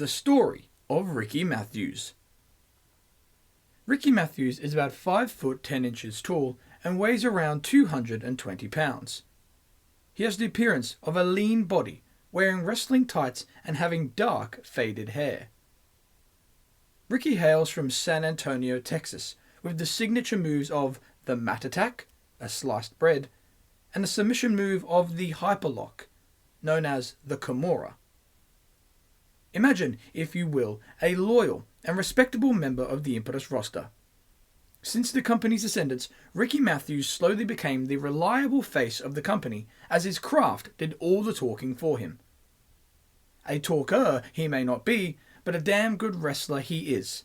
The story of Riki Mathews. Riki Mathews is about 5 foot 10 inches tall and weighs around 220 pounds. He has the appearance of a lean body, wearing wrestling tights and having dark, faded hair. Riki hails from San Antonio, Texas, with the signature moves of the mat attack, a sliced bread, and the submission move of the hyperlock, known as the Kimura. Imagine, if you will, a loyal and respectable member of the Impetus roster. Since the company's ascendance, Riki Mathews slowly became the reliable face of the company, as his craft did all the talking for him. A talker he may not be, but a damn good wrestler he is.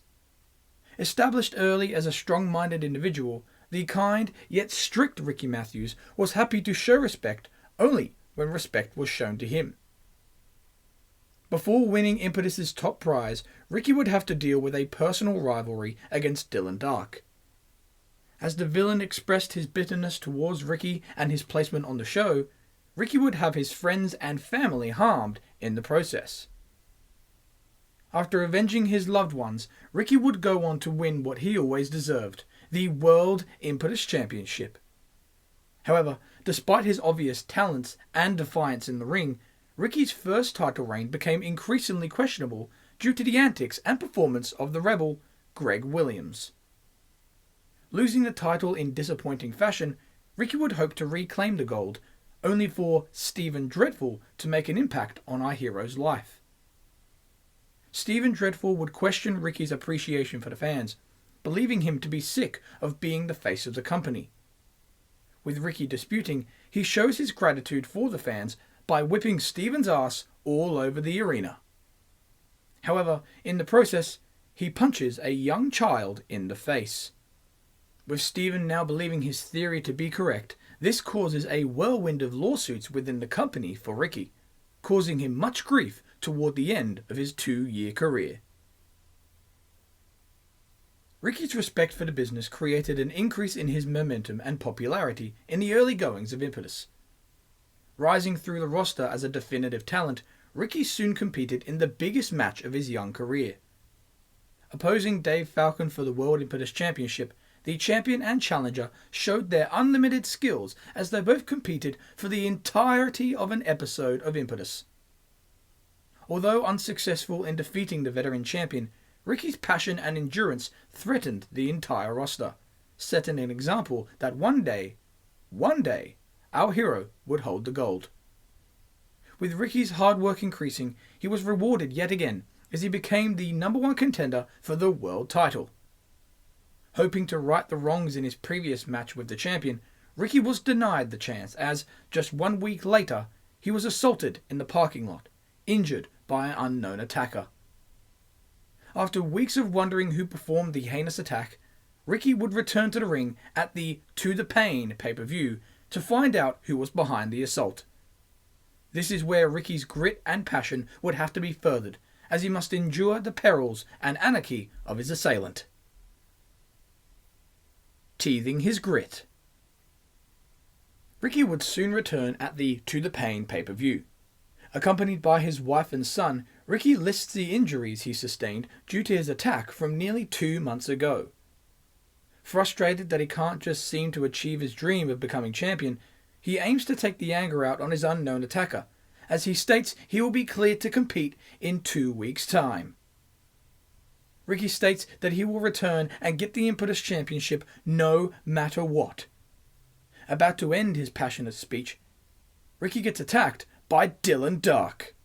Established early as a strong-minded individual, the kind yet strict Riki Mathews was happy to show respect only when respect was shown to him. Before winning Impetus's top prize, Riki would have to deal with a personal rivalry against Dylan Dark. As the villain expressed his bitterness towards Riki and his placement on the show, Riki would have his friends and family harmed in the process. After avenging his loved ones, Riki would go on to win what he always deserved, the World Impetus Championship. However, despite his obvious talents and defiance in the ring, Riki's first title reign became increasingly questionable due to the antics and performance of the Rebel, Greg Williams. Losing the title in disappointing fashion, Riki would hope to reclaim the gold, only for Stephen Dreadful to make an impact on our hero's life. Stephen Dreadful would question Riki's appreciation for the fans, believing him to be sick of being the face of the company. With Riki disputing, he shows his gratitude for the fans by whipping Stephen's ass all over the arena. However, in the process, he punches a young child in the face. With Stephen now believing his theory to be correct, this causes a whirlwind of lawsuits within the company for Riki, causing him much grief toward the end of his 2-year career. Riki's respect for the business created an increase in his momentum and popularity in the early goings of Impetus. Rising through the roster as a definitive talent, Riki soon competed in the biggest match of his young career. Opposing Dave Falcon for the World Impetus Championship, the champion and challenger showed their unlimited skills as they both competed for the entirety of an episode of Impetus. Although unsuccessful in defeating the veteran champion, Riki's passion and endurance threatened the entire roster, setting an example that one day, our hero would hold the gold. With Riki's hard work increasing, he was rewarded yet again as he became the #1 contender for the world title. Hoping to right the wrongs in his previous match with the champion, Riki was denied the chance as, just 1 week later, he was assaulted in the parking lot, injured by an unknown attacker. After weeks of wondering who performed the heinous attack, Riki would return to the ring at the To The Pain pay-per-view to find out who was behind the assault. This is where Riki's grit and passion would have to be furthered, as he must endure the perils and anarchy of his assailant. Teething his grit. Riki would soon return at the To The Pain pay-per-view. Accompanied by his wife and son, Riki lists the injuries he sustained due to his attack from nearly 2 months ago. Frustrated that he can't just seem to achieve his dream of becoming champion, he aims to take the anger out on his unknown attacker, as he states he will be cleared to compete in 2 weeks' time. Riki states that he will return and get the Impetus Championship no matter what. About to end his passionate speech, Riki gets attacked by Dylan Dark.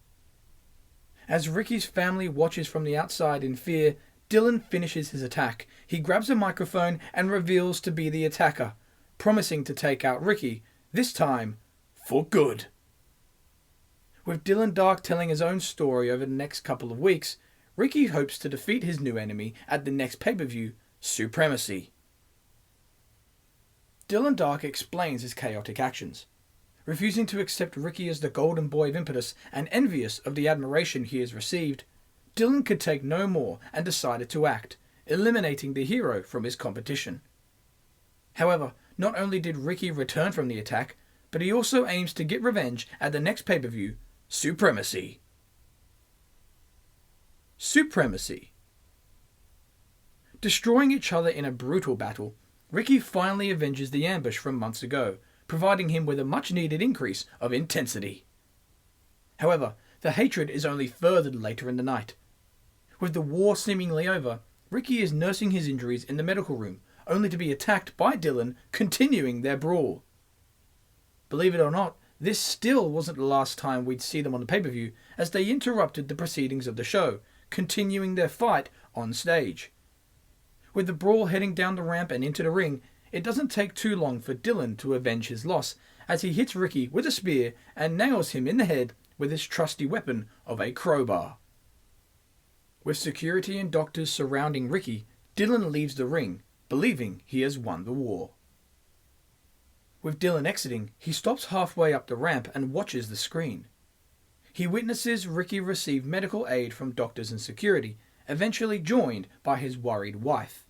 As Riki's family watches from the outside in fear, Dylan finishes his attack. He grabs a microphone and reveals to be the attacker, promising to take out Riki, this time for good. With Dylan Dark telling his own story over the next couple of weeks, Riki hopes to defeat his new enemy at the next pay-per-view, Supremacy. Dylan Dark explains his chaotic actions. Refusing to accept Riki as the golden boy of Impetus and envious of the admiration he has received, Dylan could take no more and decided to act, eliminating the hero from his competition. However, not only did Riki return from the attack, but he also aims to get revenge at the next pay-per-view, Supremacy. Supremacy. Destroying each other in a brutal battle, Riki finally avenges the ambush from months ago, providing him with a much-needed increase of intensity. However, the hatred is only furthered later in the night. With the war seemingly over, Riki is nursing his injuries in the medical room, only to be attacked by Dylan, continuing their brawl. Believe it or not, this still wasn't the last time we'd see them on the pay-per-view, as they interrupted the proceedings of the show, continuing their fight on stage. With the brawl heading down the ramp and into the ring, it doesn't take too long for Dylan to avenge his loss, as he hits Riki with a spear and nails him in the head with his trusty weapon of a crowbar. With security and doctors surrounding Riki, Dylan leaves the ring, believing he has won the war. With Dylan exiting, he stops halfway up the ramp and watches the screen. He witnesses Riki receive medical aid from doctors and security, eventually joined by his worried wife.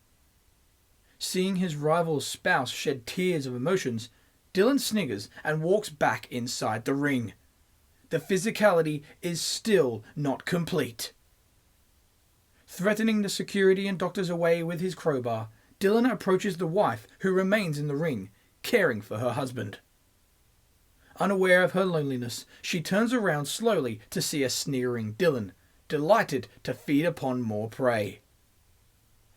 Seeing his rival's spouse shed tears of emotions, Dylan sniggers and walks back inside the ring. The physicality is still not complete. Threatening the security and doctors away with his crowbar, Dylan approaches the wife who remains in the ring, caring for her husband. Unaware of her loneliness, she turns around slowly to see a sneering Dylan, delighted to feed upon more prey.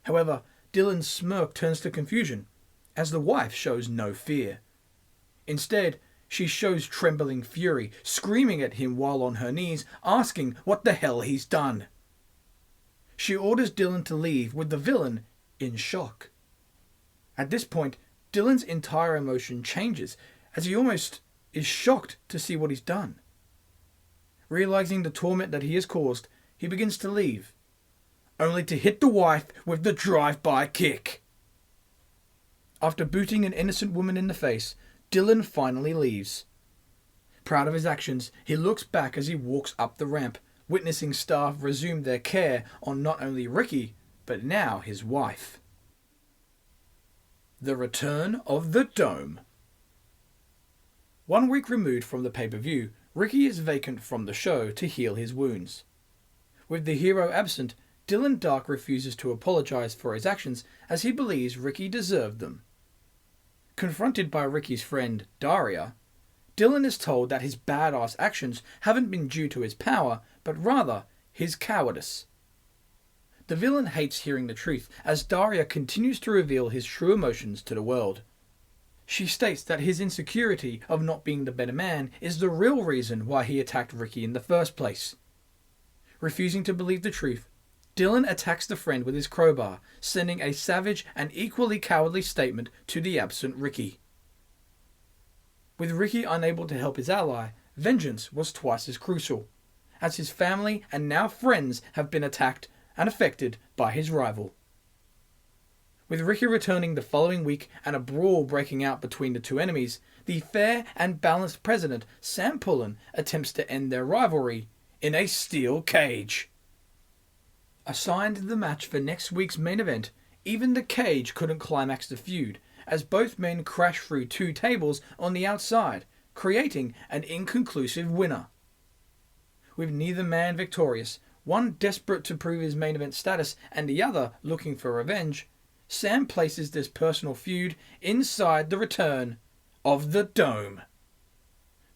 However, Dylan's smirk turns to confusion, as the wife shows no fear. Instead, she shows trembling fury, screaming at him while on her knees, asking what the hell he's done. She orders Dylan to leave, with the villain in shock. At this point, Dylan's entire emotion changes, as he almost is shocked to see what he's done. Realizing the torment that he has caused, he begins to leave, only to hit the wife with the drive-by kick. After booting an innocent woman in the face, Dylan finally leaves. Proud of his actions, he looks back as he walks up the ramp, witnessing staff resume their care on not only Riki, but now his wife. The Return of the Dome. 1 week removed from the pay-per-view, Riki is vacant from the show to heal his wounds. With the hero absent, Dylan Dark refuses to apologize for his actions as he believes Riki deserved them. Confronted by Riki's friend, Daria, Dylan is told that his badass actions haven't been due to his power, but rather his cowardice. The villain hates hearing the truth as Daria continues to reveal his true emotions to the world. She states that his insecurity of not being the better man is the real reason why he attacked Riki in the first place. Refusing to believe the truth, Dylan attacks the friend with his crowbar, sending a savage and equally cowardly statement to the absent Riki. With Riki unable to help his ally, vengeance was twice as crucial, as his family and now friends have been attacked and affected by his rival. With Riki returning the following week and a brawl breaking out between the two enemies, the fair and balanced president, Sam Pullen, attempts to end their rivalry in a steel cage. Assigned the match for next week's main event, even the cage couldn't climax the feud, as both men crash through 2 tables on the outside, creating an inconclusive winner. With neither man victorious, one desperate to prove his main event status and the other looking for revenge, Sam places this personal feud inside the Return of the Dome.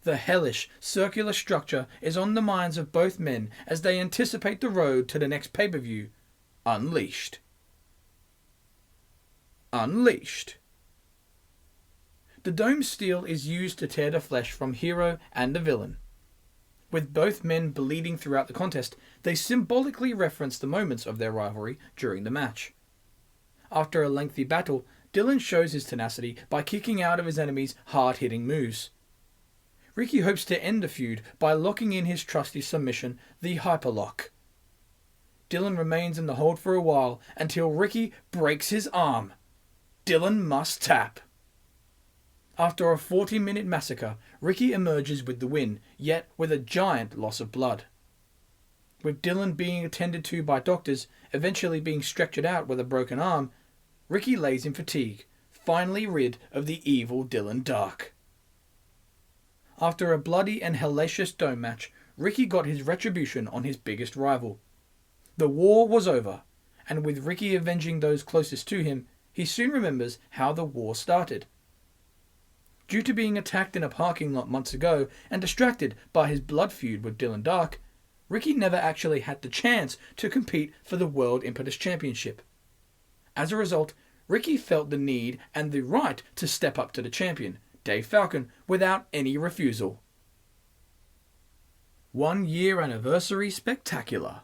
The hellish, circular structure is on the minds of both men as they anticipate the road to the next pay-per-view, Unleashed. Unleashed. The dome steel is used to tear the flesh from hero and the villain. With both men bleeding throughout the contest, they symbolically reference the moments of their rivalry during the match. After a lengthy battle, Dylan shows his tenacity by kicking out of his enemy's hard-hitting moves. Riki hopes to end the feud by locking in his trusty submission, the Hyperlock. Dylan remains in the hold for a while until Riki breaks his arm. Dylan must tap. After a 40-minute massacre, Riki emerges with the win, yet with a giant loss of blood. With Dylan being attended to by doctors, eventually being stretchered out with a broken arm, Riki lays in fatigue, finally rid of the evil Dylan Dark. After a bloody and hellacious dome match, Riki got his retribution on his biggest rival. The war was over, and with Riki avenging those closest to him, he soon remembers how the war started. Due to being attacked in a parking lot months ago and distracted by his blood feud with Dylan Dark, Riki never actually had the chance to compete for the World Impetus Championship. As a result, Riki felt the need and the right to step up to the champion, Dave Falcon, without any refusal. 1 year anniversary spectacular.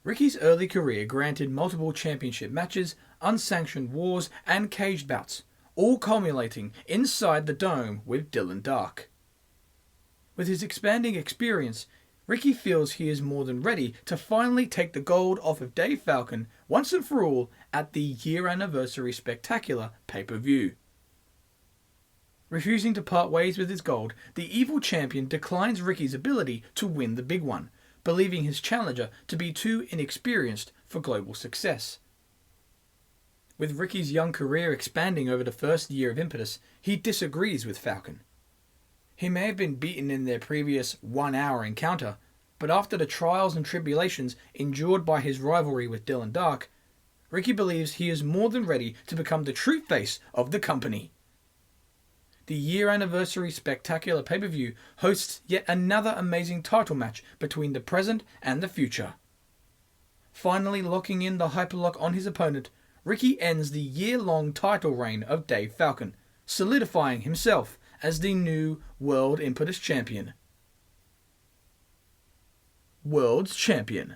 Riki's early career granted multiple championship matches, unsanctioned wars, and cage bouts, all culminating inside the dome with Dylan Dark. With his expanding experience, Riki feels he is more than ready to finally take the gold off of Dave Falcon once and for all at the year anniversary spectacular pay-per-view. Refusing to part ways with his gold, the evil champion declines Riki's ability to win the big one, believing his challenger to be too inexperienced for global success. With Riki's young career expanding over the first year of Impetus, he disagrees with Falcon. He may have been beaten in their previous 1-hour encounter, but after the trials and tribulations endured by his rivalry with Dylan Dark, Riki believes he is more than ready to become the true face of the company. The year anniversary spectacular pay-per-view hosts yet another amazing title match between the present and the future. Finally locking in the hyperlock on his opponent, Riki ends the year-long title reign of Dave Falcon, solidifying himself as the new World Impetus Champion. World's Champion.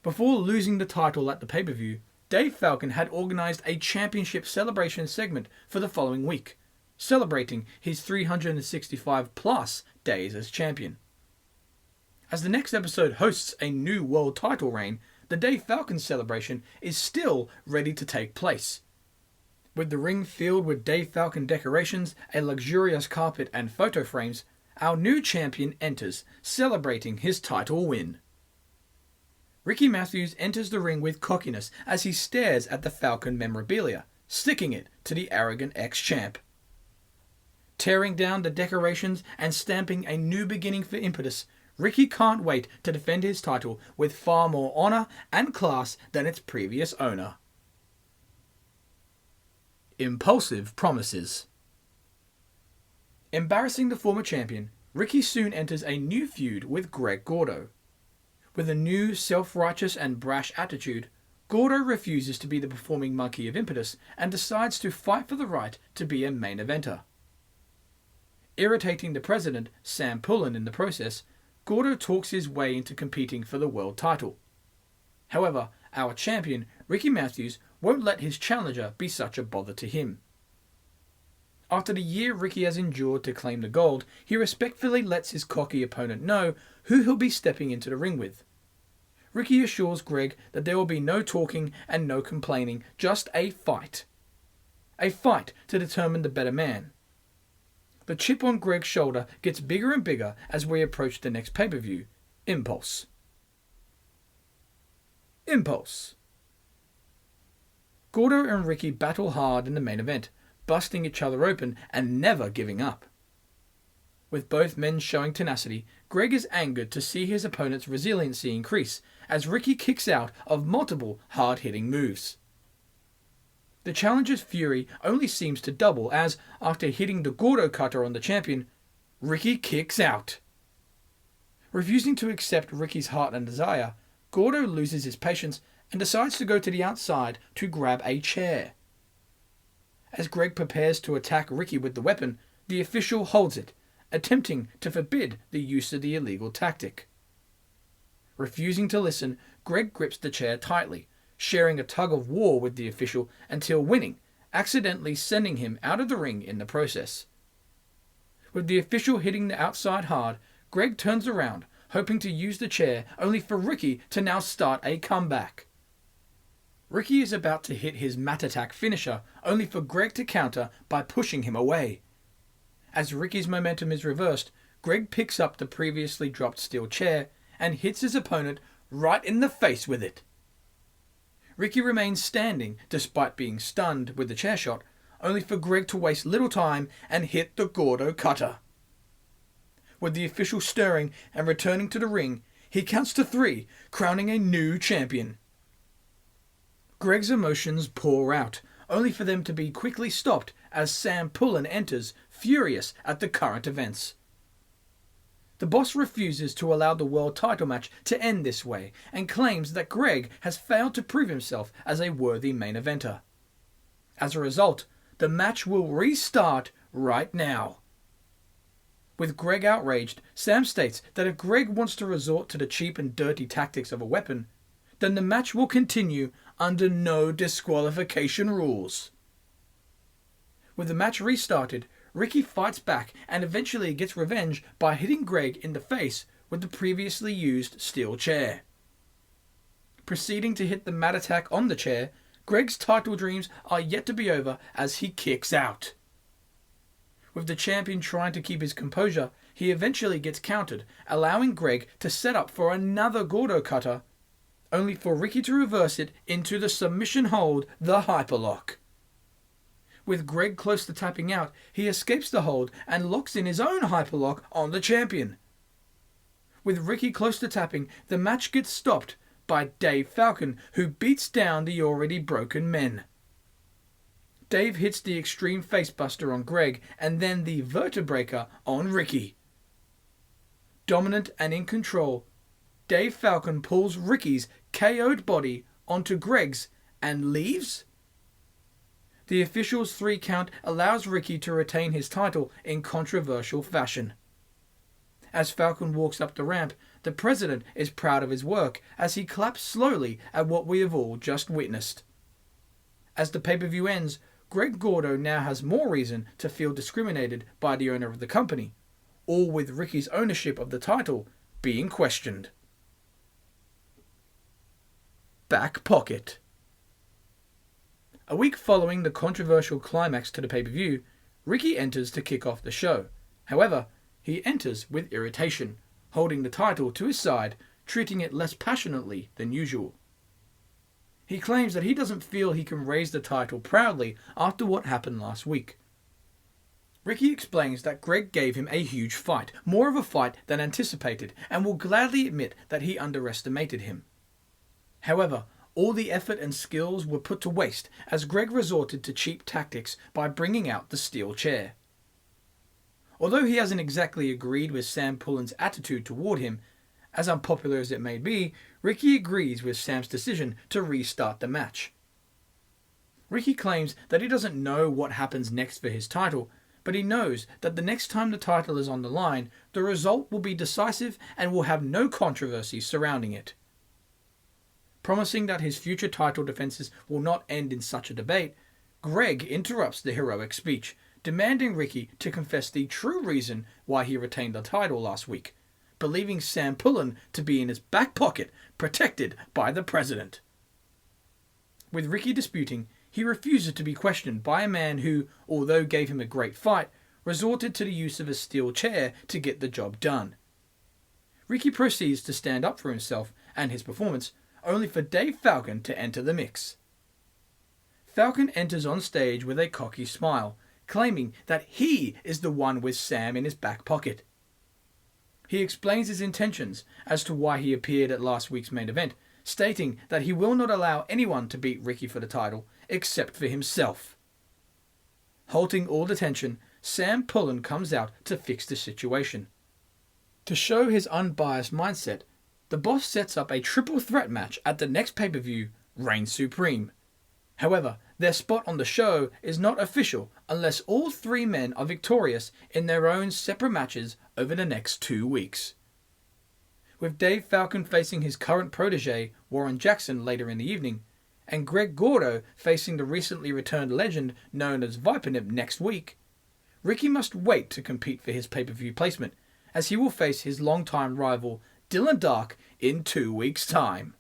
Before losing the title at the pay-per-view, Dave Falcon had organised a championship celebration segment for the following week, celebrating his 365 plus days as champion. As the next episode hosts a new world title reign, the Dave Falcon celebration is still ready to take place. With the ring filled with Dave Falcon decorations, a luxurious carpet and photo frames, our new champion enters, celebrating his title win. Riki Mathews enters the ring with cockiness as he stares at the Falcon memorabilia, sticking it to the arrogant ex-champ. Tearing down the decorations and stamping a new beginning for Impetus, Riki can't wait to defend his title with far more honour and class than its previous owner. Impulsive Promises. Embarrassing the former champion, Riki soon enters a new feud with Greg Gordo. With a new self-righteous and brash attitude, Gordo refuses to be the performing monkey of Impetus and decides to fight for the right to be a main eventer. Irritating the president, Sam Pullen, in the process, Gordo talks his way into competing for the world title. However, our champion, Riki Mathews, won't let his challenger be such a bother to him. After the year Riki has endured to claim the gold, he respectfully lets his cocky opponent know who he'll be stepping into the ring with. Riki assures Greg that there will be no talking and no complaining, just a fight. A fight to determine the better man. The chip on Greg's shoulder gets bigger and bigger as we approach the next pay-per-view, Impulse. Impulse. Gordo and Riki battle hard in the main event, busting each other open and never giving up. With both men showing tenacity, Greg is angered to see his opponent's resiliency increase as Riki kicks out of multiple hard-hitting moves. The challenger's fury only seems to double as, after hitting the Gordo cutter on the champion, Riki kicks out. Refusing to accept Riki's heart and desire, Gordo loses his patience and decides to go to the outside to grab a chair. As Greg prepares to attack Riki with the weapon, the official holds it, attempting to forbid the use of the illegal tactic. Refusing to listen, Greg grips the chair tightly, sharing a tug of war with the official until winning, accidentally sending him out of the ring in the process. With the official hitting the outside hard, Greg turns around, hoping to use the chair, only for Riki to now start a comeback. Riki is about to hit his mat attack finisher, only for Greg to counter by pushing him away. As Riki's momentum is reversed, Greg picks up the previously dropped steel chair and hits his opponent right in the face with it. Riki remains standing despite being stunned with the chair shot, only for Greg to waste little time and hit the Gordo cutter. With the official stirring and returning to the ring, he counts to 3, crowning a new champion. Greg's emotions pour out, only for them to be quickly stopped as Sam Pullen enters, furious at the current events. The boss refuses to allow the world title match to end this way and claims that Greg has failed to prove himself as a worthy main eventer. As a result, the match will restart right now. With Greg outraged, Sam states that if Greg wants to resort to the cheap and dirty tactics of a weapon, then the match will continue under no disqualification rules. With the match restarted, Riki fights back and eventually gets revenge by hitting Greg in the face with the previously used steel chair. Proceeding to hit the mat attack on the chair, Greg's title dreams are yet to be over as he kicks out. With the champion trying to keep his composure, he eventually gets countered, allowing Greg to set up for another Gordo cutter, only for Riki to reverse it into the submission hold, the hyperlock. With Greg close to tapping out, he escapes the hold and locks in his own hyperlock on the champion. With Riki close to tapping, the match gets stopped by Dave Falcon, who beats down the already broken men. Dave hits the extreme facebuster on Greg and then the vertebreaker on Riki. Dominant and in control, Dave Falcon pulls Riki's KO'd body onto Greg's and leaves? The official's 3 count allows Riki to retain his title in controversial fashion. As Falcon walks up the ramp, the president is proud of his work as he claps slowly at what we have all just witnessed. As the pay-per-view ends, Greg Gordo now has more reason to feel discriminated by the owner of the company, all with Riki's ownership of the title being questioned. Back pocket. A week following the controversial climax to the pay-per-view, Riki enters to kick off the show. However, he enters with irritation, holding the title to his side, treating it less passionately than usual. He claims that he doesn't feel he can raise the title proudly after what happened last week. Riki explains that Greg gave him a huge fight, more of a fight than anticipated, and will gladly admit that he underestimated him. However, all the effort and skills were put to waste as Greg resorted to cheap tactics by bringing out the steel chair. Although he hasn't exactly agreed with Sam Pullen's attitude toward him, as unpopular as it may be, Riki agrees with Sam's decision to restart the match. Riki claims that he doesn't know what happens next for his title, but he knows that the next time the title is on the line, the result will be decisive and will have no controversy surrounding it. Promising that his future title defenses will not end in such a debate, Greg interrupts the heroic speech, demanding Riki to confess the true reason why he retained the title last week, believing Sam Pullen to be in his back pocket, protected by the president. With Riki disputing, he refuses to be questioned by a man who, although gave him a great fight, resorted to the use of a steel chair to get the job done. Riki proceeds to stand up for himself and his performance, only for Dave Falcon to enter the mix. Falcon enters on stage with a cocky smile, claiming that he is the one with Sam in his back pocket. He explains his intentions as to why he appeared at last week's main event, stating that he will not allow anyone to beat Riki for the title except for himself. Halting all the tension, Sam Pullen comes out to fix the situation. To show his unbiased mindset, the boss sets up a triple threat match at the next pay-per-view, Reign Supreme. However, their spot on the show is not official unless all 3 men are victorious in their own separate matches over the next 2 weeks. With Dave Falcon facing his current protege, Warren Jackson, later in the evening, and Greg Gordo facing the recently returned legend known as Vipernip next week, Riki must wait to compete for his pay-per-view placement, as he will face his longtime rival Dylan Dark in 2 weeks' time.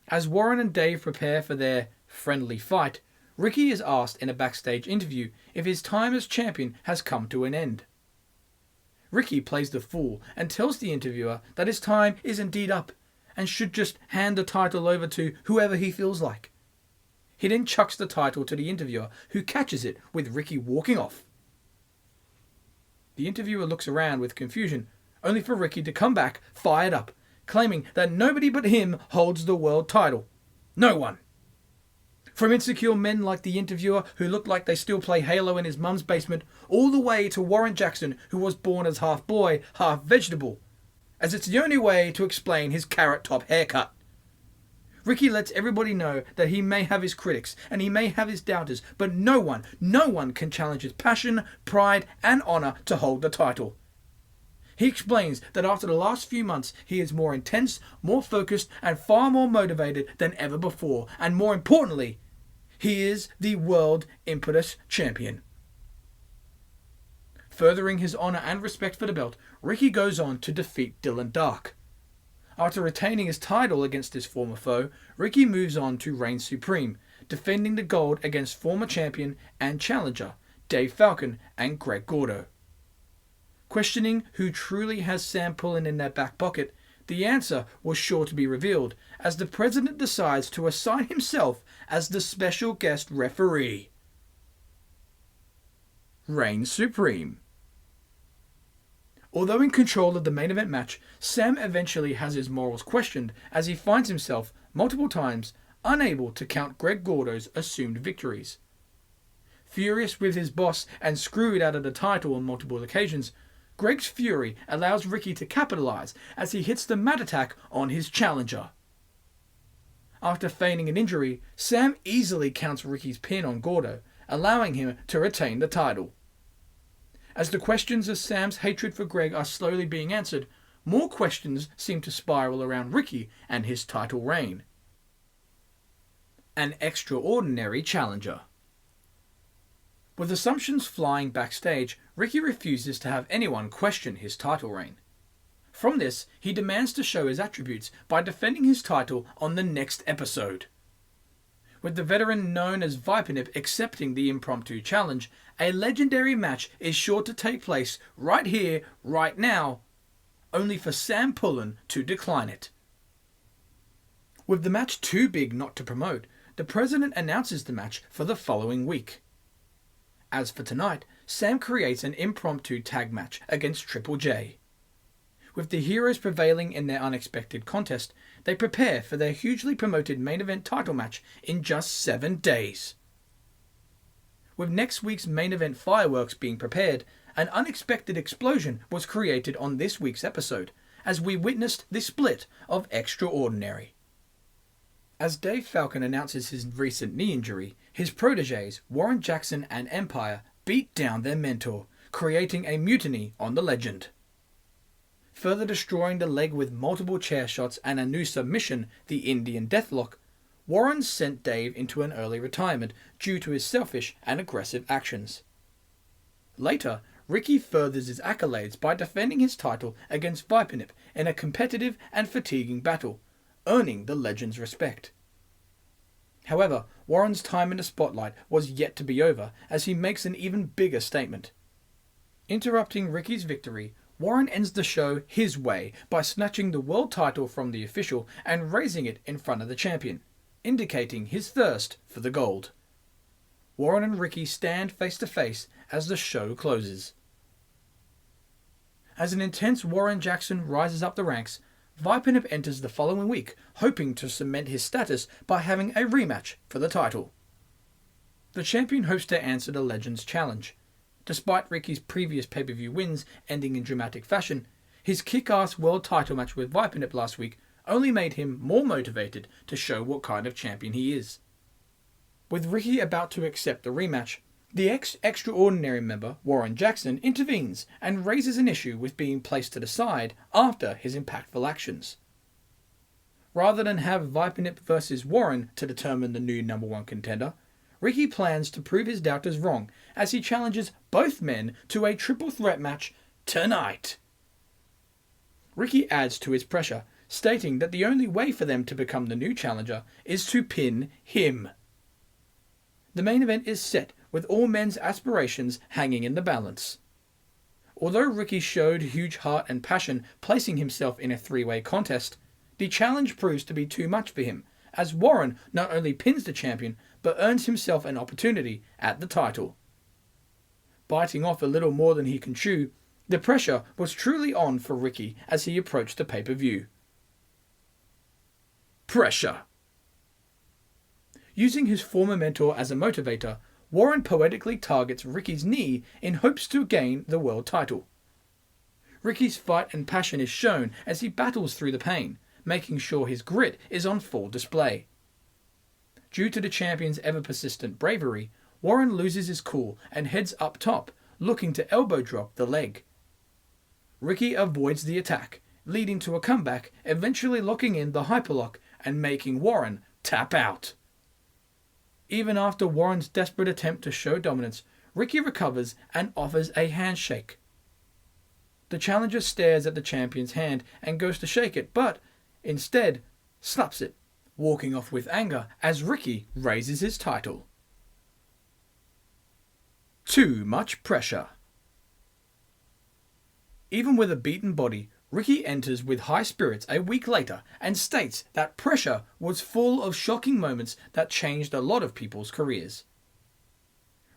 As Warren and Dave prepare for their friendly fight, Riki is asked in a backstage interview if his time as champion has come to an end. Riki plays the fool and tells the interviewer that his time is indeed up and should just hand the title over to whoever he feels like. He then chucks the title to the interviewer, who catches it with Riki walking off. The interviewer looks around with confusion, only for Riki to come back fired up, claiming that nobody but him holds the world title. No one. From insecure men like the interviewer who looked like they still play Halo in his mum's basement, all the way to Warren Jackson, who was born as half boy, half vegetable, as it's the only way to explain his carrot top haircut. Riki lets everybody know that he may have his critics and he may have his doubters, but no one can challenge his passion, pride and honour to hold the title. He explains that after the last few months he is more intense, more focused and far more motivated than ever before, and more importantly, he is the World Impetus Champion. Furthering his honour and respect for the belt, Riki goes on to defeat Dylan Dark. After retaining his title against his former foe, Riki moves on to reign supreme, defending the gold against former champion and challenger Dave Falcon and Greg Gordo. Questioning who truly has Sam Pullen in their back pocket, the answer was sure to be revealed as the president decides to assign himself as the special guest referee. Reign supreme. Although in control of the main event match, Sam eventually has his morals questioned as he finds himself, multiple times, unable to count Greg Gordo's assumed victories. Furious with his boss and screwed out of the title on multiple occasions, Greg's fury allows Riki to capitalize as he hits the mat attack on his challenger. After feigning an injury, Sam easily counts Riki's pin on Gordo, allowing him to retain the title. As the questions of Sam's hatred for Greg are slowly being answered, more questions seem to spiral around Riki and his title reign. An extraordinary challenger. With assumptions flying backstage, Riki refuses to have anyone question his title reign. From this, he demands to show his attributes by defending his title on the next episode. With the veteran known as Viper accepting the impromptu challenge, a legendary match is sure to take place right here, right now, only for Sam Pullen to decline it. With the match too big not to promote, the president announces the match for the following week. As for tonight, Sam creates an impromptu tag match against Triple J. With the heroes prevailing in their unexpected contest, they prepare for their hugely promoted main event title match in just 7 days. With next week's main event fireworks being prepared, an unexpected explosion was created on this week's episode, as we witnessed the split of Extraordinary. As Dave Falcon announces his recent knee injury, his proteges, Warren Jackson and Empire, beat down their mentor, creating a mutiny on the legend. Further destroying the leg with multiple chair shots and a new submission, the Indian Deathlock, Warren sent Dave into an early retirement due to his selfish and aggressive actions. Later, Riki furthers his accolades by defending his title against Viper in a competitive and fatiguing battle, earning the legend's respect. However, Warren's time in the spotlight was yet to be over as he makes an even bigger statement. Interrupting Riki's victory, Warren ends the show his way by snatching the world title from the official and raising it in front of the champion, indicating his thirst for the gold. Warren and Riki stand face to face as the show closes. As an intense Warren Jackson rises up the ranks, Viper enters the following week, hoping to cement his status by having a rematch for the title. The champion hopes to answer the legend's challenge. Despite Riki's previous pay-per-view wins ending in dramatic fashion, his kick-ass world title match with Viper last week only made him more motivated to show what kind of champion he is. With Riki about to accept the rematch, the Extraordinary member, Warren Jackson, intervenes and raises an issue with being placed to the side after his impactful actions. Rather than have Viper versus Warren to determine the new number one contender, Riki plans to prove his doubters wrong as he challenges both men to a triple threat match tonight. Riki adds to his pressure, stating that the only way for them to become the new challenger is to pin him. The main event is set with all men's aspirations hanging in the balance. Although Riki showed huge heart and passion placing himself in a three-way contest, the challenge proves to be too much for him, as Warren not only pins the champion, but earns himself an opportunity at the title. Biting off a little more than he can chew, The pressure was truly on for Riki as he approached the pay-per-view. Pressure. Using his former mentor as a motivator, Warren poetically targets Riki's knee in hopes to gain the world title. Riki's fight and passion is shown as he battles through the pain, making sure his grit is on full display. Due to the champion's ever-persistent bravery, Warren loses his cool and heads up top, looking to elbow drop the leg. Riki avoids the attack, leading to a comeback, eventually locking in the hyperlock and making Warren tap out. Even after Warren's desperate attempt to show dominance, Riki recovers and offers a handshake. The challenger stares at the champion's hand and goes to shake it, but instead slaps it, walking off with anger as Riki raises his title. Too much pressure. Even with a beaten body, Riki enters with high spirits a week later and states that pressure was full of shocking moments that changed a lot of people's careers.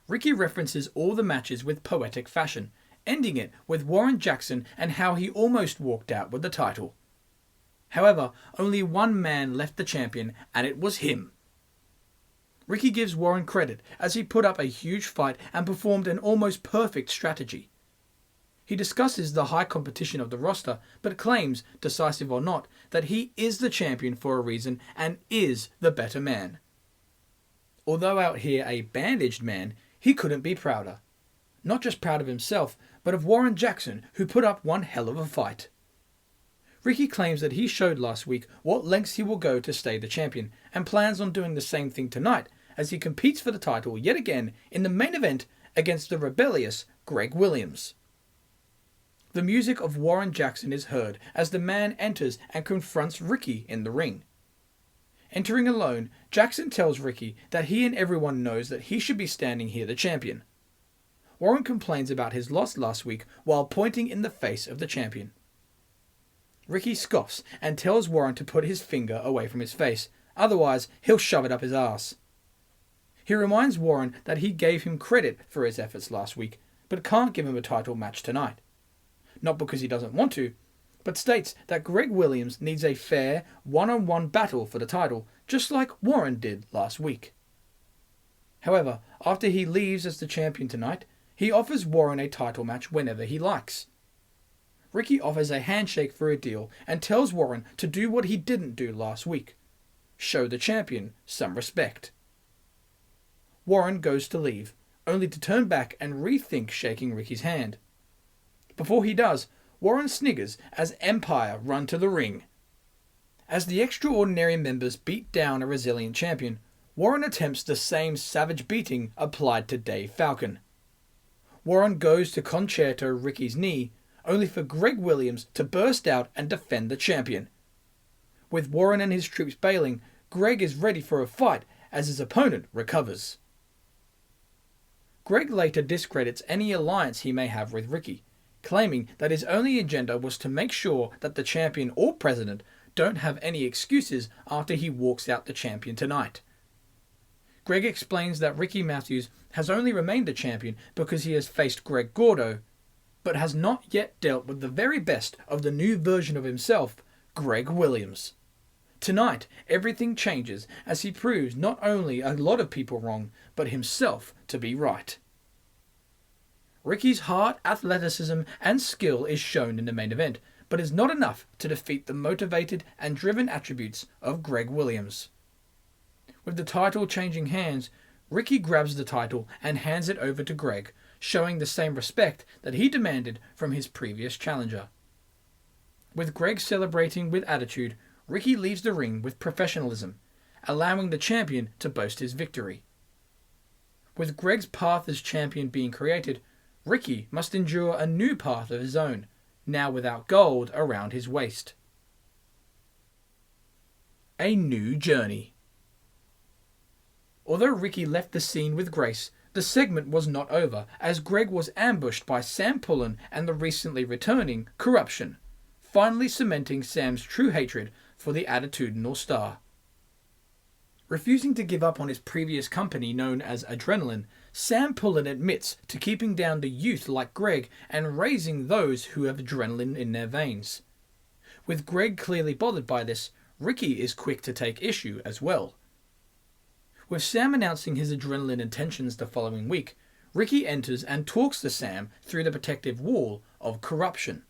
Riki references all the matches with poetic fashion, ending it with Warren Jackson and how he almost walked out with the title. However, only one man left the champion, and it was him. Riki gives Warren credit as he put up a huge fight and performed an almost perfect strategy. He discusses the high competition of the roster, but claims, decisive or not, that he is the champion for a reason and is the better man. Although out here a bandaged man, he couldn't be prouder. Not just proud of himself, but of Warren Jackson, who put up one hell of a fight. Riki claims that he showed last week what lengths he will go to stay the champion, and plans on doing the same thing tonight as he competes for the title yet again in the main event against the rebellious Greg Williams. The music of Warren Jackson is heard as the man enters and confronts Riki in the ring. Entering alone, Jackson tells Riki that he and everyone knows that he should be standing here the champion. Warren complains about his loss last week while pointing in the face of the champion. Riki scoffs and tells Warren to put his finger away from his face, otherwise he'll shove it up his ass. He reminds Warren that he gave him credit for his efforts last week, but can't give him a title match tonight. Not because he doesn't want to, but states that Greg Williams needs a fair, one-on-one battle for the title, just like Warren did last week. However, after he leaves as the champion tonight, he offers Warren a title match whenever he likes. Riki offers a handshake for a deal and tells Warren to do what he didn't do last week: show the champion some respect. Warren goes to leave, only to turn back and rethink shaking Riki's hand. Before he does, Warren sniggers as Empire run to the ring. As the extraordinary members beat down a resilient champion, Warren attempts the same savage beating applied to Dave Falcon. Warren goes to concerto Riki's knee, only for Greg Williams to burst out and defend the champion. With Warren and his troops bailing, Greg is ready for a fight as his opponent recovers. Greg later discredits any alliance he may have with Riki, claiming that his only agenda was to make sure that the champion or president don't have any excuses after he walks out the champion tonight. Greg explains that Riki Mathews has only remained the champion because he has faced Greg Gordo, but has not yet dealt with the very best of the new version of himself, Greg Williams. Tonight, everything changes as he proves not only a lot of people wrong, but himself to be right. Riki's heart, athleticism, and skill is shown in the main event, but is not enough to defeat the motivated and driven attributes of Greg Williams. With the title changing hands, Riki grabs the title and hands it over to Greg, showing the same respect that he demanded from his previous challenger. With Greg celebrating with attitude, Riki leaves the ring with professionalism, allowing the champion to boast his victory. With Greg's path as champion being created, Riki must endure a new path of his own, now without gold around his waist. A new journey. Although Riki left the scene with grace, the segment was not over, as Greg was ambushed by Sam Pullen and the recently returning Corruption, finally cementing Sam's true hatred for the attitudinal star. Refusing to give up on his previous company known as Adrenaline, Sam Pullen admits to keeping down the youth like Greg and raising those who have adrenaline in their veins. With Greg clearly bothered by this, Riki is quick to take issue as well. With Sam announcing his adrenaline intentions the following week, Riki enters and talks to Sam through the protective wall of corruption.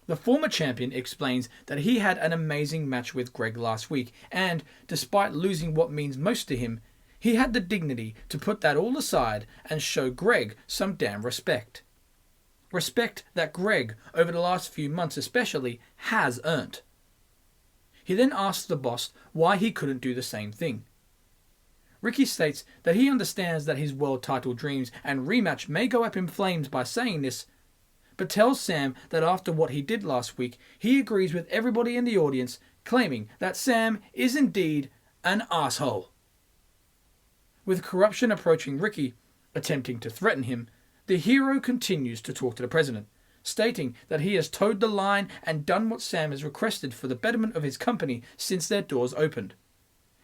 The former champion explains that he had an amazing match with Greg last week and, despite losing what means most to him, he had the dignity to put that all aside and show Greg some damn respect. Respect that Greg, over the last few months especially, has earned. He then asks the boss why he couldn't do the same thing. Riki states that he understands that his world title dreams and rematch may go up in flames by saying this, but tells Sam that after what he did last week, he agrees with everybody in the audience, claiming that Sam is indeed an asshole. With corruption approaching Riki, attempting to threaten him, the hero continues to talk to the president, stating that he has towed the line and done what Sam has requested for the betterment of his company since their doors opened.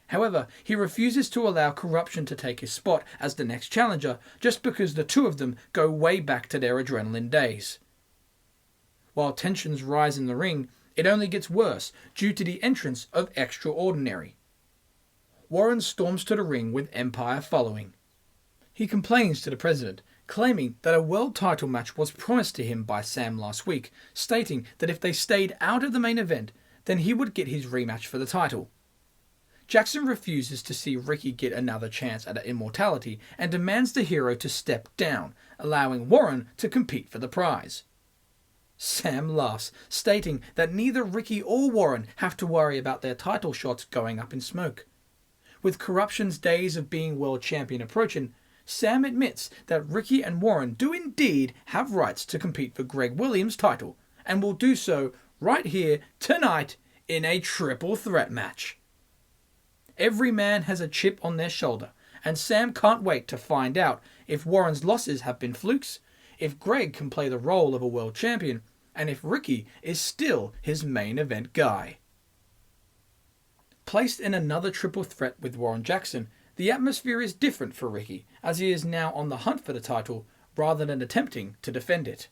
However, he refuses to allow corruption to take his spot as the next challenger just because the two of them go way back to their adrenaline days. While tensions rise in the ring, it only gets worse due to the entrance of Extraordinary. Warren storms to the ring with Empire following. He complains to the president, claiming that a world title match was promised to him by Sam last week, stating that if they stayed out of the main event, then he would get his rematch for the title. Jackson refuses to see Riki get another chance at immortality and demands the hero to step down, allowing Warren to compete for the prize. Sam laughs, stating that neither Riki or Warren have to worry about their title shots going up in smoke. With corruption's days of being world champion approaching, Sam admits that Riki and Warren do indeed have rights to compete for Greg Williams' title, and will do so right here tonight in a triple threat match. Every man has a chip on their shoulder, and Sam can't wait to find out if Warren's losses have been flukes, if Greg can play the role of a world champion, and if Riki is still his main event guy. Placed in another triple threat with Warren Jackson, the atmosphere is different for Riki, as he is now on the hunt for the title rather than attempting to defend it.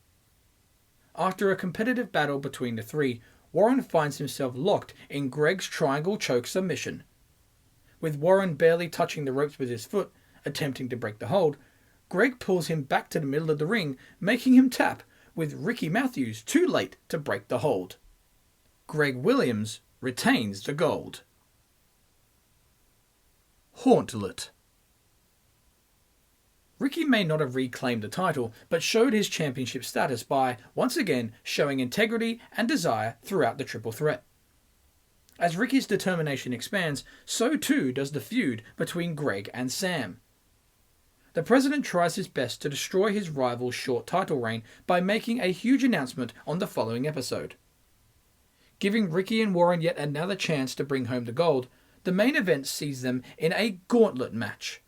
After a competitive battle between the three, Warren finds himself locked in Greg's triangle choke submission. With Warren barely touching the ropes with his foot, attempting to break the hold, Greg pulls him back to the middle of the ring, making him tap, with Riki Mathews too late to break the hold. Greg Williams retains the gold. Hauntlet. Riki may not have reclaimed the title, but showed his championship status by, once again, showing integrity and desire throughout the triple threat. As Riki's determination expands, so too does the feud between Greg and Sam. The president tries his best to destroy his rival's short title reign by making a huge announcement on the following episode. Giving Riki and Warren yet another chance to bring home the gold, the main event sees them in a gauntlet match.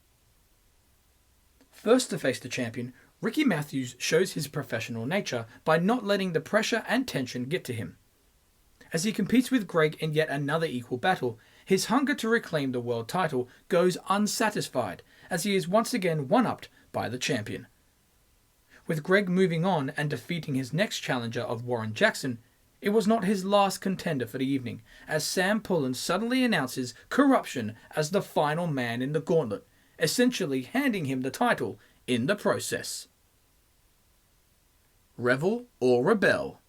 First to face the champion, Riki Mathews shows his professional nature by not letting the pressure and tension get to him. As he competes with Greg in yet another equal battle, his hunger to reclaim the world title goes unsatisfied, as he is once again one-upped by the champion. With Greg moving on and defeating his next challenger of Warren Jackson, it was not his last contender for the evening, as Sam Pullen suddenly announces corruption as the final man in the gauntlet, essentially handing him the title in the process. Revel or Rebel.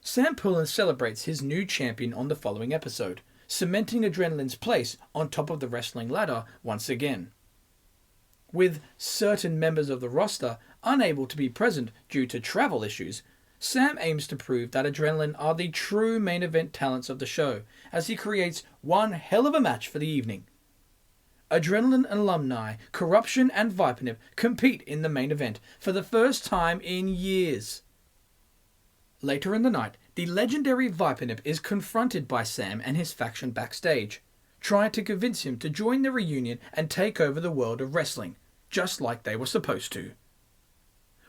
Sam Pullen celebrates his new champion on the following episode, cementing Adrenaline's place on top of the wrestling ladder once again. With certain members of the roster unable to be present due to travel issues, Sam aims to prove that Adrenaline are the true main event talents of the show, as he creates one hell of a match for the evening. Adrenaline alumni Corruption and Viperniv compete in the main event for the first time in years. Later in the night, the legendary Viperniv is confronted by Sam and his faction backstage, trying to convince him to join the reunion and take over the world of wrestling, just like they were supposed to.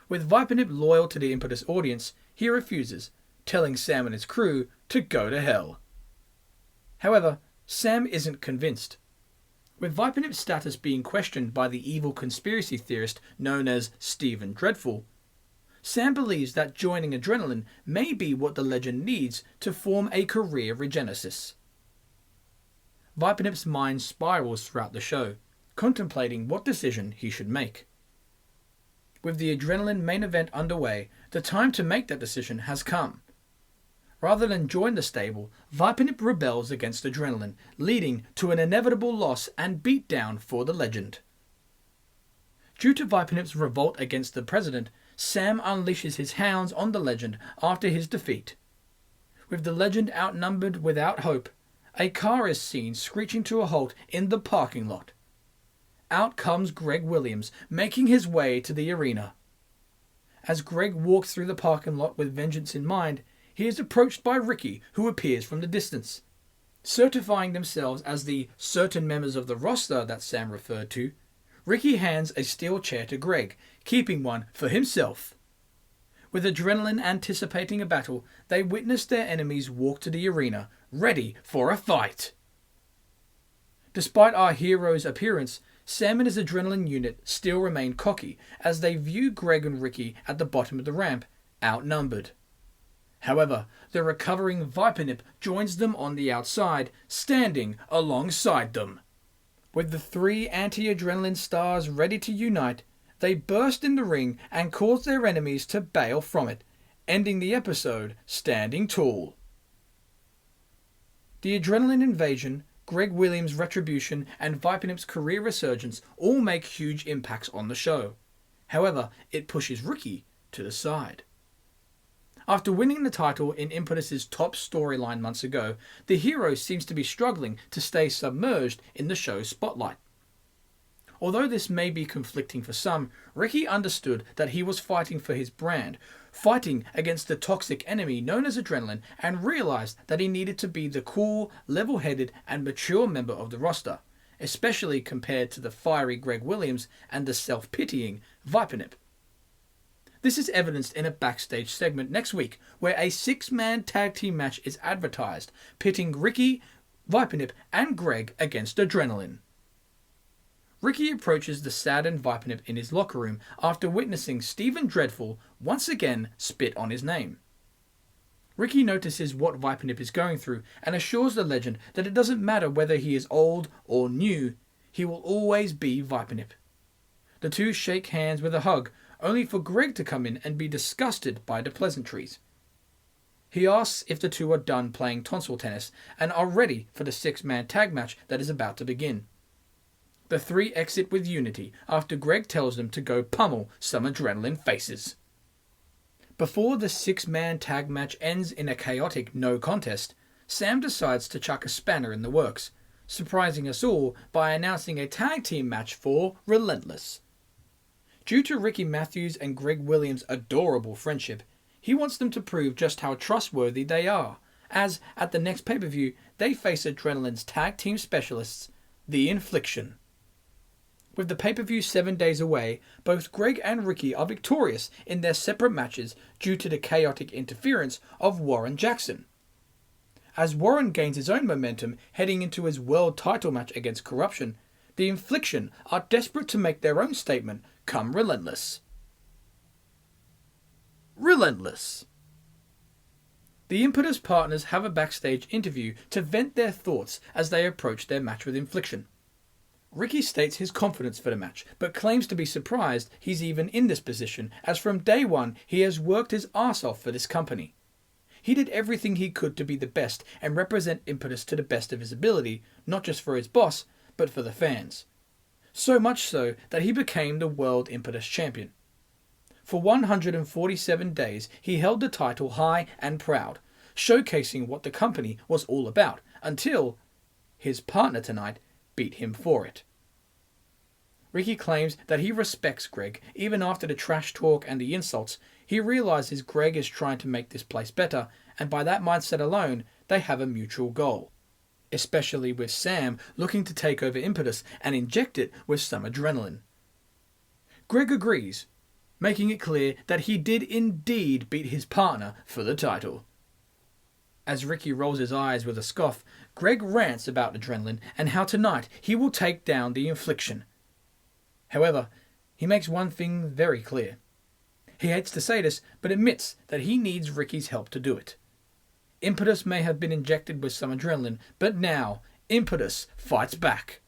With Viperniv loyal to the Impetus audience, he refuses, telling Sam and his crew to go to hell. However, Sam isn't convinced. With Vipenip's status being questioned by the evil conspiracy theorist known as Stephen Dreadful, Sam believes that joining Adrenaline may be what the legend needs to form a career regenesis. Vipenip's mind spirals throughout the show, contemplating what decision he should make. With the Adrenaline main event underway, the time to make that decision has come. Rather than join the stable, Vipenip rebels against Adrenaline, leading to an inevitable loss and beatdown for the legend. Due to Vipenip's revolt against the president, Sam unleashes his hounds on the legend after his defeat. With the legend outnumbered without hope, a car is seen screeching to a halt in the parking lot. Out comes Greg Williams, making his way to the arena. As Greg walks through the parking lot with vengeance in mind, he is approached by Riki, who appears from the distance. Certifying themselves as the certain members of the roster that Sam referred to, Riki hands a steel chair to Greg, keeping one for himself. With Adrenaline anticipating a battle, they witness their enemies walk to the arena, ready for a fight. Despite our hero's appearance, Sam and his Adrenaline unit still remain cocky as they view Greg and Riki at the bottom of the ramp, outnumbered. However, the recovering Vipenip joins them on the outside, standing alongside them. With the three anti-Adrenaline stars ready to unite, they burst in the ring and cause their enemies to bail from it, ending the episode standing tall. The Adrenaline invasion, Greg Williams' retribution, and Vipenip's career resurgence all make huge impacts on the show. However, it pushes Riki to the side. After winning the title in Impetus's top storyline months ago, the hero seems to be struggling to stay submerged in the show's spotlight. Although this may be conflicting for some, Riki understood that he was fighting for his brand, fighting against the toxic enemy known as Adrenaline, and realized that he needed to be the cool, level-headed, and mature member of the roster, especially compared to the fiery Greg Williams and the self-pitying Vipenip. This is evidenced in a backstage segment next week, where a 6-man tag team match is advertised, pitting Riki, Vipenip, and Greg against Adrenaline. Riki approaches the saddened Vipenip in his locker room after witnessing Stephen Dreadful once again spit on his name. Riki notices what Vipenip is going through and assures the legend that it doesn't matter whether he is old or new, he will always be Vipenip. The two shake hands with a hug, only for Greg to come in and be disgusted by the pleasantries. He asks if the two are done playing tonsil tennis and are ready for the 6-man tag match that is about to begin. The three exit with unity after Greg tells them to go pummel some Adrenaline faces. Before the 6-man tag match ends in a chaotic no contest, Sam decides to chuck a spanner in the works, surprising us all by announcing a tag team match for Relentless. Due to Riki Mathews and Greg Williams' adorable friendship, he wants them to prove just how trustworthy they are, as at the next pay-per-view they face Adrenaline's tag team specialists, The Infliction. With the pay-per-view 7 days away, both Greg and Riki are victorious in their separate matches due to the chaotic interference of Warren Jackson. As Warren gains his own momentum heading into his world title match against Corruption, The Infliction are desperate to make their own statement come Relentless. Relentless. The Impetus partners have a backstage interview to vent their thoughts as they approach their match with Infliction. Riki states his confidence for the match, but claims to be surprised he's even in this position, as from day one he has worked his arse off for this company. He did everything he could to be the best and represent Impetus to the best of his ability, not just for his boss, but for the fans. So much so that he became the World Impetus Champion. For 147 days he held the title high and proud, showcasing what the company was all about, until his partner tonight beat him for it. Riki claims that he respects Greg. Even after the trash talk and the insults, he realizes Greg is trying to make this place better, and by that mindset alone, they have a mutual goal. Especially with Sam looking to take over Impetus and inject it with some adrenaline. Greg agrees, making it clear that he did indeed beat his partner for the title. As Riki rolls his eyes with a scoff, Greg rants about adrenaline and how tonight he will take down the Infliction. However, he makes one thing very clear. He hates to say this, but admits that he needs Riki's help to do it. Impetus may have been injected with some adrenaline, but now Impetus fights back.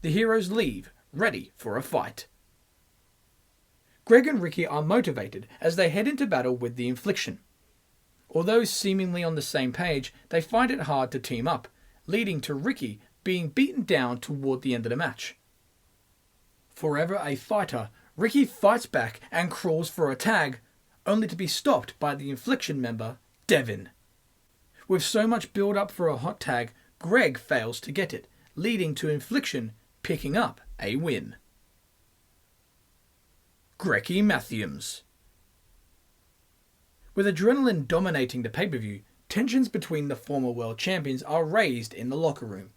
The heroes leave, ready for a fight. Greg and Riki are motivated as they head into battle with the Infliction. Although seemingly on the same page, they find it hard to team up, leading to Riki being beaten down toward the end of the match. Forever a fighter, Riki fights back and crawls for a tag, only to be stopped by the Infliction member, Devin. With so much build up for a hot tag, Greg fails to get it, leading to Infliction picking up a win. Greki Mathiams. With adrenaline dominating the pay-per-view, tensions between the former world champions are raised in the locker room.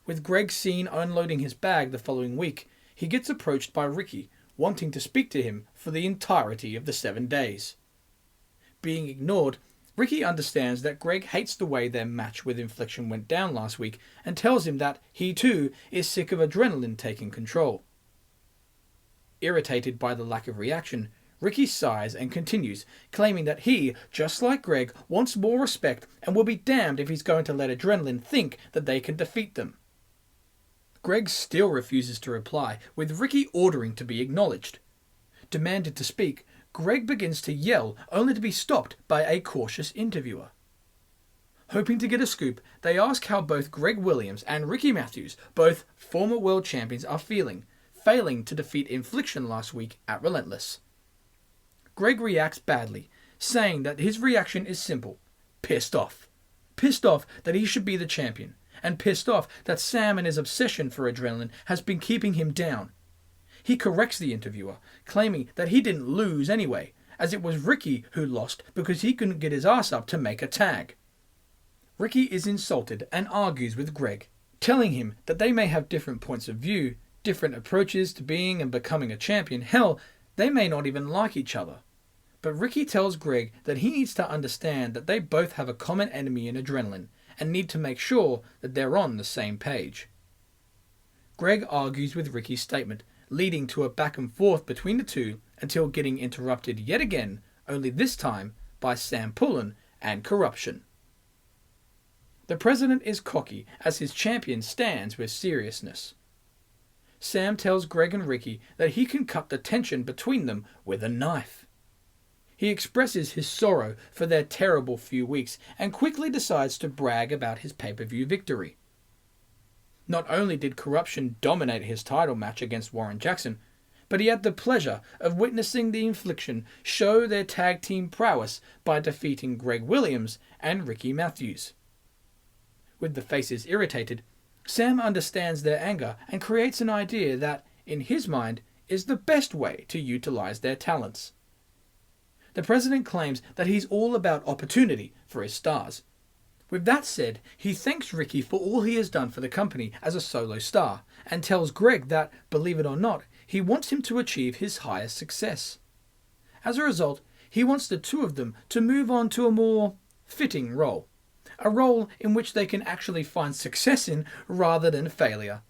With Greg seen unloading his bag the following week, he gets approached by Riki, wanting to speak to him for the entirety of the 7 days. Being ignored, Riki understands that Greg hates the way their match with Infliction went down last week and tells him that he too is sick of adrenaline taking control. Irritated by the lack of reaction, Riki sighs and continues, claiming that he, just like Greg, wants more respect and will be damned if he's going to let adrenaline think that they can defeat them. Greg still refuses to reply, with Riki ordering to be acknowledged. Demanded to speak, Greg begins to yell, only to be stopped by a cautious interviewer. Hoping to get a scoop, they ask how both Greg Williams and Riki Mathews, both former world champions, are feeling, failing to defeat Infliction last week at Relentless. Greg reacts badly, saying that his reaction is simple: pissed off. Pissed off that he should be the champion, and pissed off that Sam and his obsession for adrenaline has been keeping him down. He corrects the interviewer, claiming that he didn't lose anyway, as it was Riki who lost because he couldn't get his ass up to make a tag. Riki is insulted and argues with Greg, telling him that they may have different points of view, different approaches to being and becoming a champion. Hell, they may not even like each other. But Riki tells Greg that he needs to understand that they both have a common enemy in adrenaline and need to make sure that they're on the same page. Greg argues with Riki's statement, leading to a back and forth between the two until getting interrupted yet again, only this time by Sam Pullen and corruption. The president is cocky as his champion stands with seriousness. Sam tells Greg and Riki that he can cut the tension between them with a knife. He expresses his sorrow for their terrible few weeks and quickly decides to brag about his pay-per-view victory. Not only did corruption dominate his title match against Warren Jackson, but he had the pleasure of witnessing the Infliction show their tag team prowess by defeating Greg Williams and Riki Mathews. With the faces irritated, Sam understands their anger and creates an idea that, in his mind, is the best way to utilize their talents. The president claims that he's all about opportunity for his stars. With that said, he thanks Riki for all he has done for the company as a solo star, and tells Greg that, believe it or not, he wants him to achieve his highest success. As a result, he wants the two of them to move on to a more fitting role. A role in which they can actually find success in rather than failure.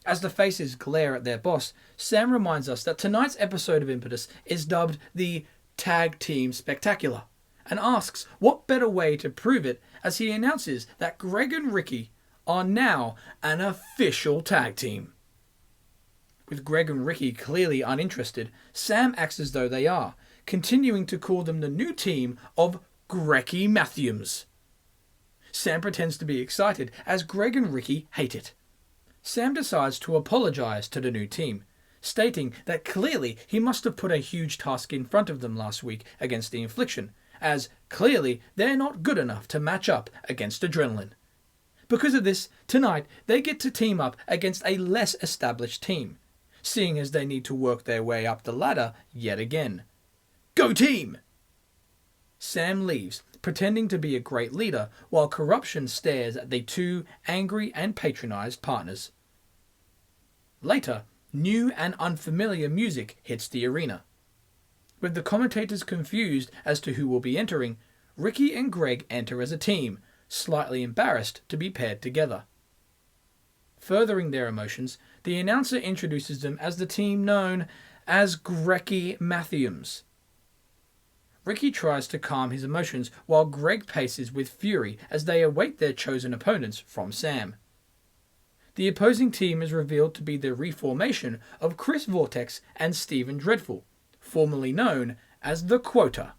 As the faces glare at their boss, Sam reminds us that tonight's episode of Impetus is dubbed the Tag Team Spectacular, and asks what better way to prove it as he announces that Greg and Riki are now an official tag team. With Greg and Riki clearly uninterested, Sam acts as though they are, continuing to call them the new team of Greki Mathiams. Sam pretends to be excited as Greg and Riki hate it. Sam decides to apologize to the new team, stating that clearly he must have put a huge task in front of them last week against the Infliction, as clearly they're not good enough to match up against adrenaline. Because of this, tonight they get to team up against a less established team, seeing as they need to work their way up the ladder yet again. Go team! Sam leaves, pretending to be a great leader, while corruption stares at the two angry and patronized partners. Later, new and unfamiliar music hits the arena. With the commentators confused as to who will be entering, Riki and Greg enter as a team, slightly embarrassed to be paired together. Furthering their emotions, the announcer introduces them as the team known as Greki Mathiams. Riki tries to calm his emotions while Greg paces with fury as they await their chosen opponents from Sam. The opposing team is revealed to be the reformation of Chris Vortex and Steven Dreadful, formerly known as the Quota.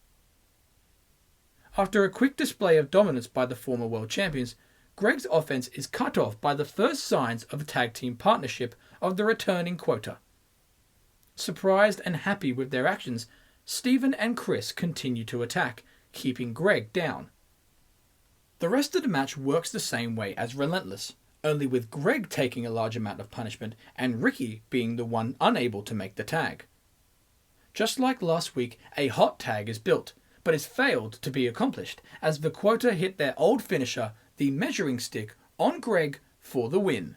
After a quick display of dominance by the former world champions, Greg's offense is cut off by the first signs of a tag team partnership of the returning Quota. Surprised and happy with their actions, Steven and Chris continue to attack, keeping Greg down. The rest of the match works the same way as Relentless, only with Greg taking a large amount of punishment and Riki being the one unable to make the tag. Just like last week, a hot tag is built, but is failed to be accomplished as the Quota hit their old finisher, the measuring stick, on Greg for the win.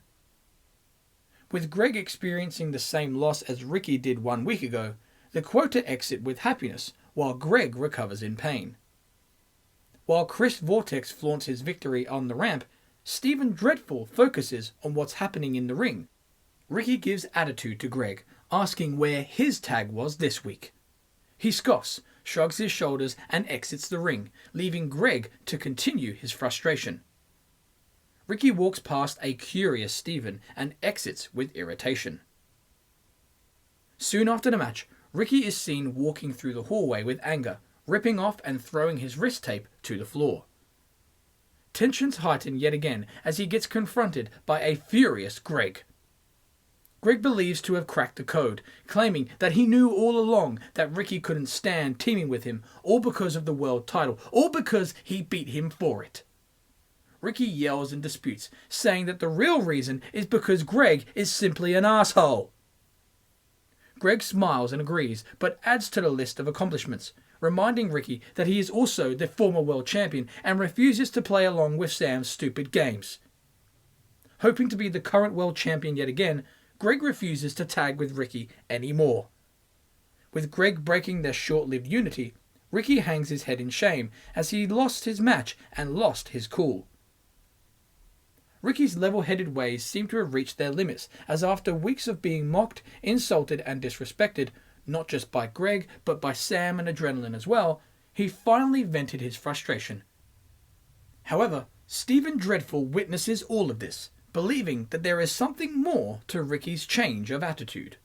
With Greg experiencing the same loss as Riki did 1 week ago, the Quota exit with happiness, while Greg recovers in pain. While Chris Vortex flaunts his victory on the ramp, Steven Dreadful focuses on what's happening in the ring. Riki gives attitude to Greg, asking where his tag was this week. He scoffs, shrugs his shoulders and exits the ring, leaving Greg to continue his frustration. Riki walks past a curious Steven and exits with irritation. Soon after the match, Riki is seen walking through the hallway with anger, ripping off and throwing his wrist tape to the floor. Tensions heighten yet again as he gets confronted by a furious Greg. Greg believes to have cracked the code, claiming that he knew all along that Riki couldn't stand teaming with him, all because of the world title, all because he beat him for it. Riki yells and disputes, saying that the real reason is because Greg is simply an asshole. Greg smiles and agrees, but adds to the list of accomplishments, reminding Riki that he is also the former world champion and refuses to play along with Sam's stupid games. Hoping to be the current world champion yet again, Greg refuses to tag with Riki anymore. With Greg breaking their short-lived unity, Riki hangs his head in shame as he lost his match and lost his cool. Riki's level-headed ways seem to have reached their limits, as after weeks of being mocked, insulted and disrespected, not just by Greg, but by Sam and Adrenaline as well, he finally vented his frustration. However, Steven Dreadful witnesses all of this, believing that there is something more to Riki's change of attitude.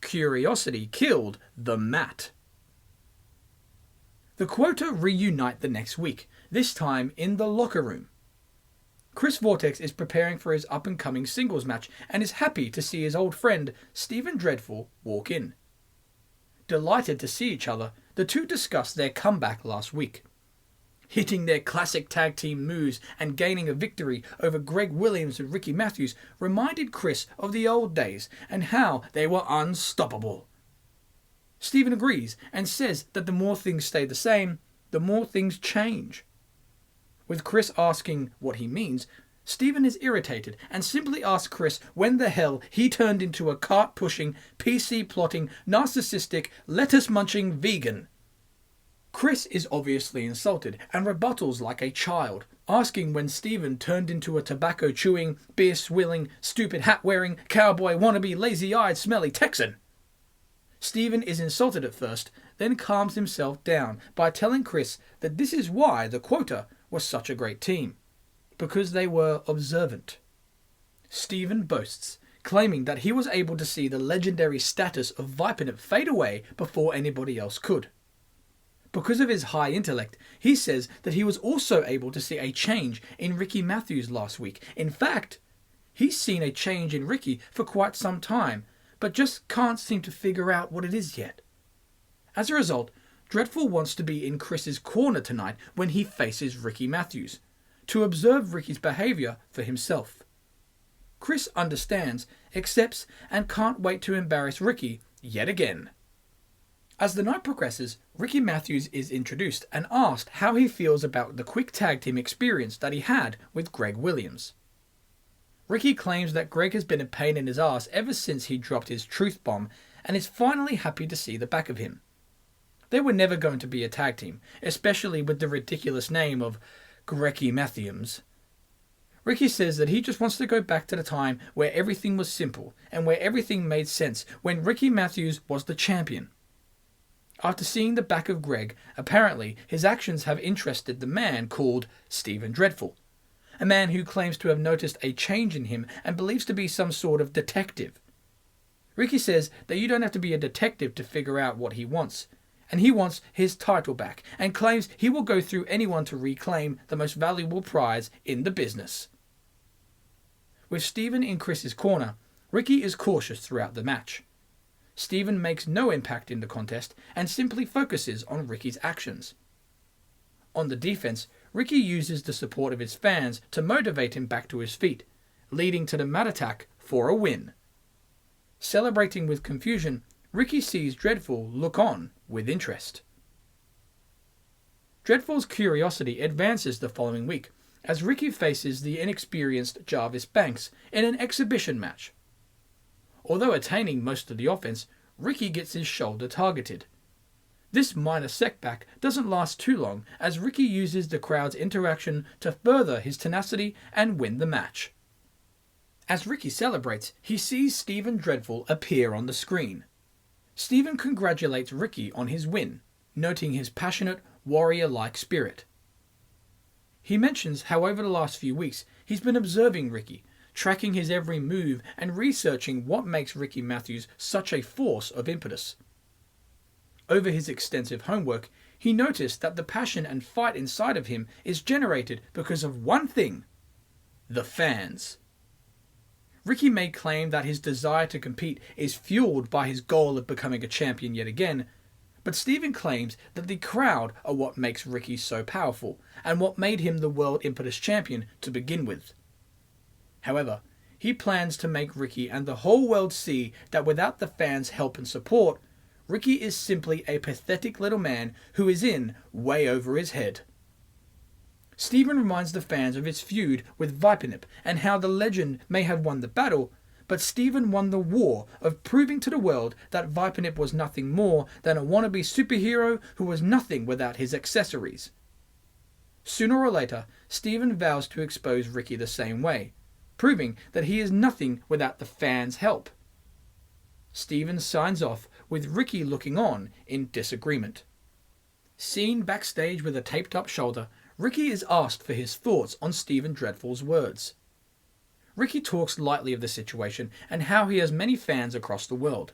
Curiosity killed the mat. The Quota reunite the next week, this time in the locker room. Chris Vortex is preparing for his up-and-coming singles match and is happy to see his old friend, Steven Dreadful, walk in. Delighted to see each other, the two discuss their comeback last week. Hitting their classic tag team moves and gaining a victory over Greg Williams and Riki Mathews reminded Chris of the old days and how they were unstoppable. Steven agrees and says that the more things stay the same, the more things change. With Chris asking what he means, Steven is irritated and simply asks Chris when the hell he turned into a cart-pushing, PC-plotting, narcissistic, lettuce-munching vegan. Chris is obviously insulted and rebuttals like a child, asking when Steven turned into a tobacco-chewing, beer-swilling, stupid hat-wearing, cowboy wannabe, lazy-eyed, smelly Texan. Steven is insulted at first, then calms himself down by telling Chris that this is why the Quota was such a great team, because they were observant. Steven boasts, claiming that he was able to see the legendary status of Vipernet fade away before anybody else could. Because of his high intellect, he says that he was also able to see a change in Riki Mathews last week. In fact, he's seen a change in Riki for quite some time, but just can't seem to figure out what it is yet. As a result, Dreadful wants to be in Chris's corner tonight when he faces Riki Mathews, to observe Riki's behaviour for himself. Chris understands, accepts, and can't wait to embarrass Riki yet again. As the night progresses, Riki Mathews is introduced and asked how he feels about the quick tag team experience that he had with Greg Williams. Riki claims that Greg has been a pain in his ass ever since he dropped his truth bomb and is finally happy to see the back of him. they were never going to be a tag team, especially with the ridiculous name of Greki Mathiams. Riki says that he just wants to go back to the time where everything was simple and where everything made sense, when Riki Mathews was the champion. After seeing the back of Greg, apparently his actions have interested the man called Stephen Dreadful, a man who claims to have noticed a change in him and believes to be some sort of detective. Riki says that you don't have to be a detective to figure out what he wants, and he wants his title back, and claims he will go through anyone to reclaim the most valuable prize in the business. With Stephen in Chris's corner, Riki is cautious throughout the match. Stephen makes no impact in the contest and simply focuses on Riki's actions. On the defense, Riki uses the support of his fans to motivate him back to his feet, leading to the mat attack for a win. Celebrating with confusion, Riki sees Dreadful look on with interest. Dreadful's curiosity advances the following week, as Riki faces the inexperienced Jarvis Banks in an exhibition match. Although attaining most of the offense, Riki gets his shoulder targeted. This minor setback doesn't last too long, as Riki uses the crowd's interaction to further his tenacity and win the match. As Riki celebrates, he sees Stephen Dreadful appear on the screen. Stephen congratulates Riki on his win, noting his passionate, warrior-like spirit. He mentions how over the last few weeks he's been observing Riki, tracking his every move and researching what makes Riki Mathews such a force of impetus. Over his extensive homework, he noticed that the passion and fight inside of him is generated because of one thing: the fans. Riki may claim that his desire to compete is fueled by his goal of becoming a champion yet again, but Stephen claims that the crowd are what makes Riki so powerful, and what made him the World Impetus Champion to begin with. However, he plans to make Riki and the whole world see that without the fans' help and support, Riki is simply a pathetic little man who is in way over his head. Stephen reminds the fans of his feud with Vipernyp and how the legend may have won the battle, but Stephen won the war of proving to the world that Vipernyp was nothing more than a wannabe superhero who was nothing without his accessories. Sooner or later, Stephen vows to expose Riki the same way, proving that he is nothing without the fans' help. Stephen signs off with Riki looking on in disagreement. Seen backstage with a taped-up shoulder, Riki is asked for his thoughts on Stephen Dreadful's words. Riki talks lightly of the situation and how he has many fans across the world,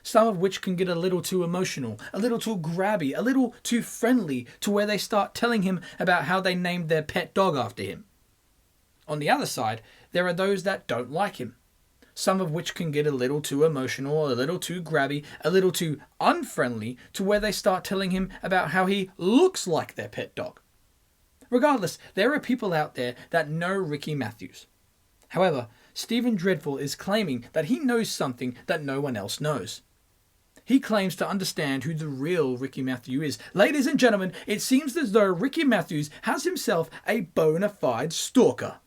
some of which can get a little too emotional, a little too grabby, a little too friendly, to where they start telling him about how they named their pet dog after him. On the other side, there are those that don't like him, some of which can get a little too emotional, a little too grabby, a little too unfriendly, to where they start telling him about how he looks like their pet dog. Regardless, there are people out there that know Riki Mathews. However, Stephen Dreadful is claiming that he knows something that no one else knows. He claims to understand who the real Riki Mathews is. Ladies and gentlemen, it seems as though Riki Mathews has himself a bona fide stalker.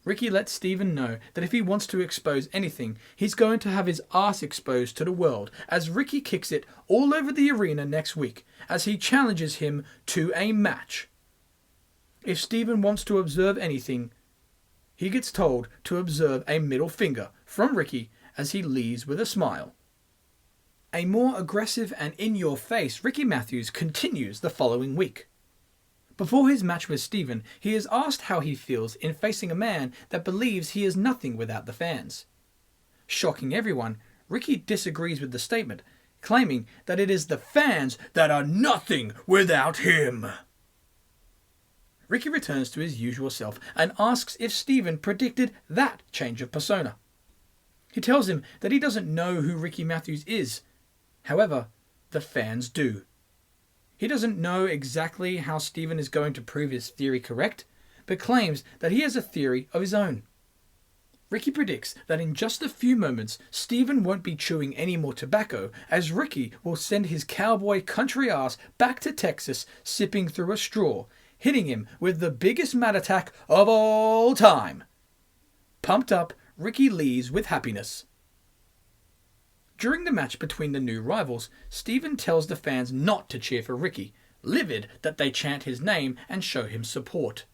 Riki lets Stephen know that if he wants to expose anything, he's going to have his ass exposed to the world, as Riki kicks it all over the arena next week, as he challenges him to a match. If Stephen wants to observe anything, he gets told to observe a middle finger from Riki as he leaves with a smile. A more aggressive and in-your-face Riki Mathews continues the following week. Before his match with Stephen, he is asked how he feels in facing a man that believes he is nothing without the fans. Shocking everyone, Riki disagrees with the statement, claiming that it is the fans that are nothing without him. Riki returns to his usual self and asks if Stephen predicted that change of persona. He tells him that he doesn't know who Riki Mathews is. However, the fans do. He doesn't know exactly how Stephen is going to prove his theory correct, but claims that he has a theory of his own. Riki predicts that in just a few moments, Stephen won't be chewing any more tobacco, as Riki will send his cowboy country ass back to Texas sipping through a straw, hitting him with the biggest mat attack of all time. Pumped up, Riki leaves with happiness. During the match between the new rivals, Steven tells the fans not to cheer for Riki, livid that they chant his name and show him support.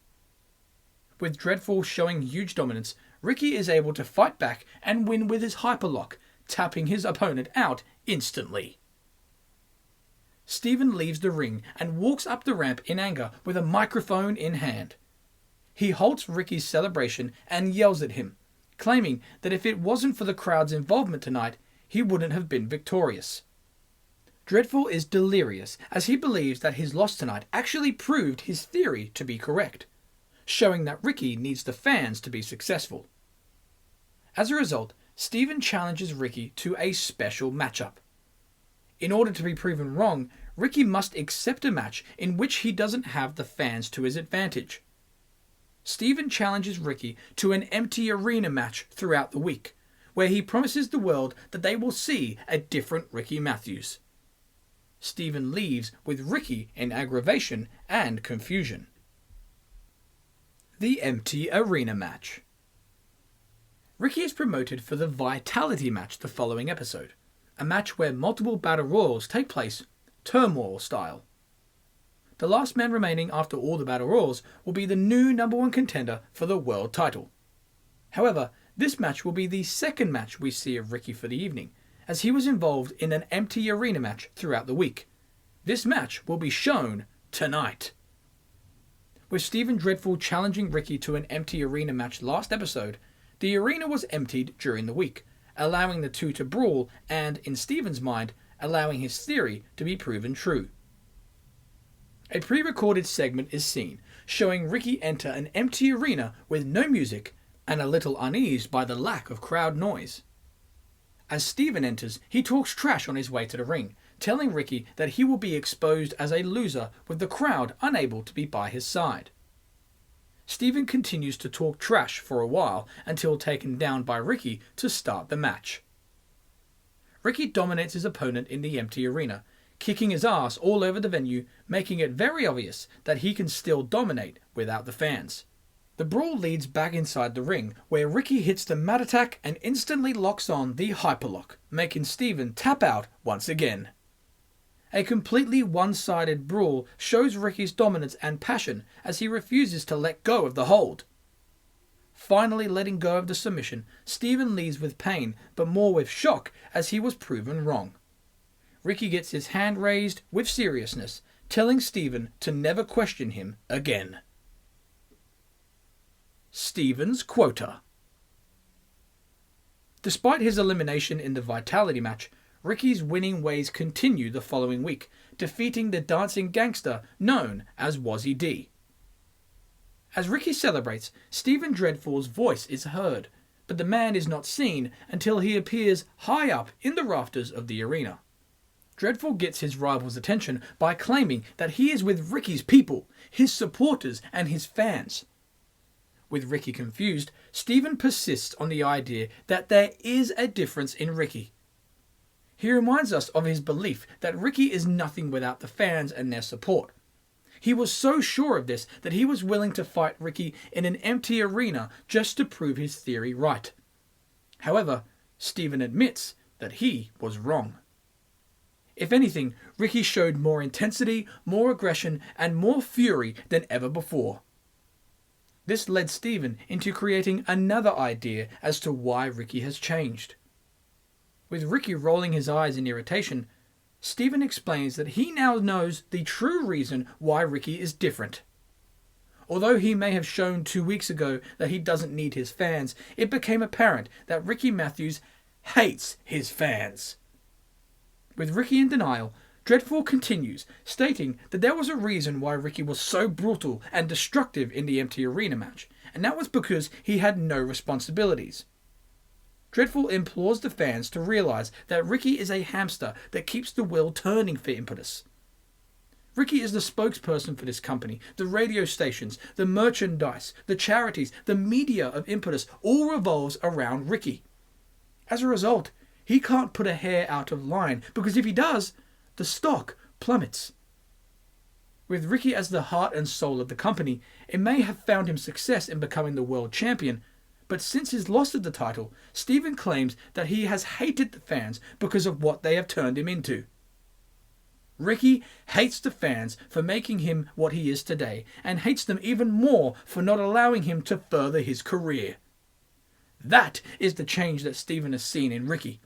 With Dreadful showing huge dominance, Riki is able to fight back and win with his hyperlock, tapping his opponent out instantly. Steven leaves the ring and walks up the ramp in anger with a microphone in hand. He halts Riki's celebration and yells at him, claiming that if it wasn't for the crowd's involvement tonight, he wouldn't have been victorious. Dreadful is delirious as he believes that his loss tonight actually proved his theory to be correct, showing that Riki needs the fans to be successful. As a result, Steven challenges Riki to a special matchup. In order to be proven wrong, Riki must accept a match in which he doesn't have the fans to his advantage. Steven challenges Riki to an empty arena match throughout the week, where he promises the world that they will see a different Riki Mathews. Steven leaves with Riki in aggravation and confusion. The empty arena match. Riki is promoted for the Vitality match the following episode, a match where multiple battle royals take place, turmoil style. The last man remaining after all the battle royals will be the new #1 contender for the world title. However, this match will be the second match we see of Riki for the evening, as he was involved in an empty arena match throughout the week. This match will be shown tonight. With Steven Dreadful challenging Riki to an empty arena match last episode, the arena was emptied during the week, allowing the two to brawl and, in Steven's mind, allowing his theory to be proven true. A pre-recorded segment is seen, showing Riki enter an empty arena with no music and a little uneased by the lack of crowd noise. As Steven enters, he talks trash on his way to the ring, telling Riki that he will be exposed as a loser with the crowd unable to be by his side. Steven continues to talk trash for a while until taken down by Riki to start the match. Riki dominates his opponent in the empty arena, kicking his ass all over the venue, making it very obvious that he can still dominate without the fans. The brawl leads back inside the ring, where Riki hits the mat attack and instantly locks on the hyperlock, making Steven tap out once again. A completely one-sided brawl shows Riki's dominance and passion as he refuses to let go of the hold. Finally letting go of the submission, Steven leaves with pain, but more with shock as he was proven wrong. Riki gets his hand raised with seriousness, telling Steven to never question him again. Steven's Quota. Despite his elimination in the Vitality match, Riki's winning ways continue the following week, defeating the dancing gangster known as Wazzy D. As Riki celebrates, Steven Dreadful's voice is heard, but the man is not seen until he appears high up in the rafters of the arena. Dreadful gets his rival's attention by claiming that he is with Riki's people, his supporters and his fans. With Riki confused, Steven persists on the idea that there is a difference in Riki. He reminds us of his belief that Riki is nothing without the fans and their support. He was so sure of this that he was willing to fight Riki in an empty arena just to prove his theory right. However, Steven admits that he was wrong. If anything, Riki showed more intensity, more aggression, and more fury than ever before. This led Steven into creating another idea as to why Riki has changed. With Riki rolling his eyes in irritation, Steven explains that he now knows the true reason why Riki is different. Although he may have shown 2 weeks ago that he doesn't need his fans, it became apparent that Greki Mathiams hates his fans. With Riki in denial, Dreadful continues, stating that there was a reason why Riki was so brutal and destructive in the empty arena match, and that was because he had no responsibilities. Dreadful implores the fans to realize that Riki is a hamster that keeps the wheel turning for Impetus. Riki is the spokesperson for this company, the radio stations, the merchandise, the charities, the media of Impetus all revolves around Riki. As a result, he can't put a hair out of line, because if he does, the stock plummets. With Riki as the heart and soul of the company, it may have found him success in becoming the world champion, but since his loss of the title, Steven claims that he has hated the fans because of what they have turned him into. Riki hates the fans for making him what he is today, and hates them even more for not allowing him to further his career. That is the change that Steven has seen in Riki.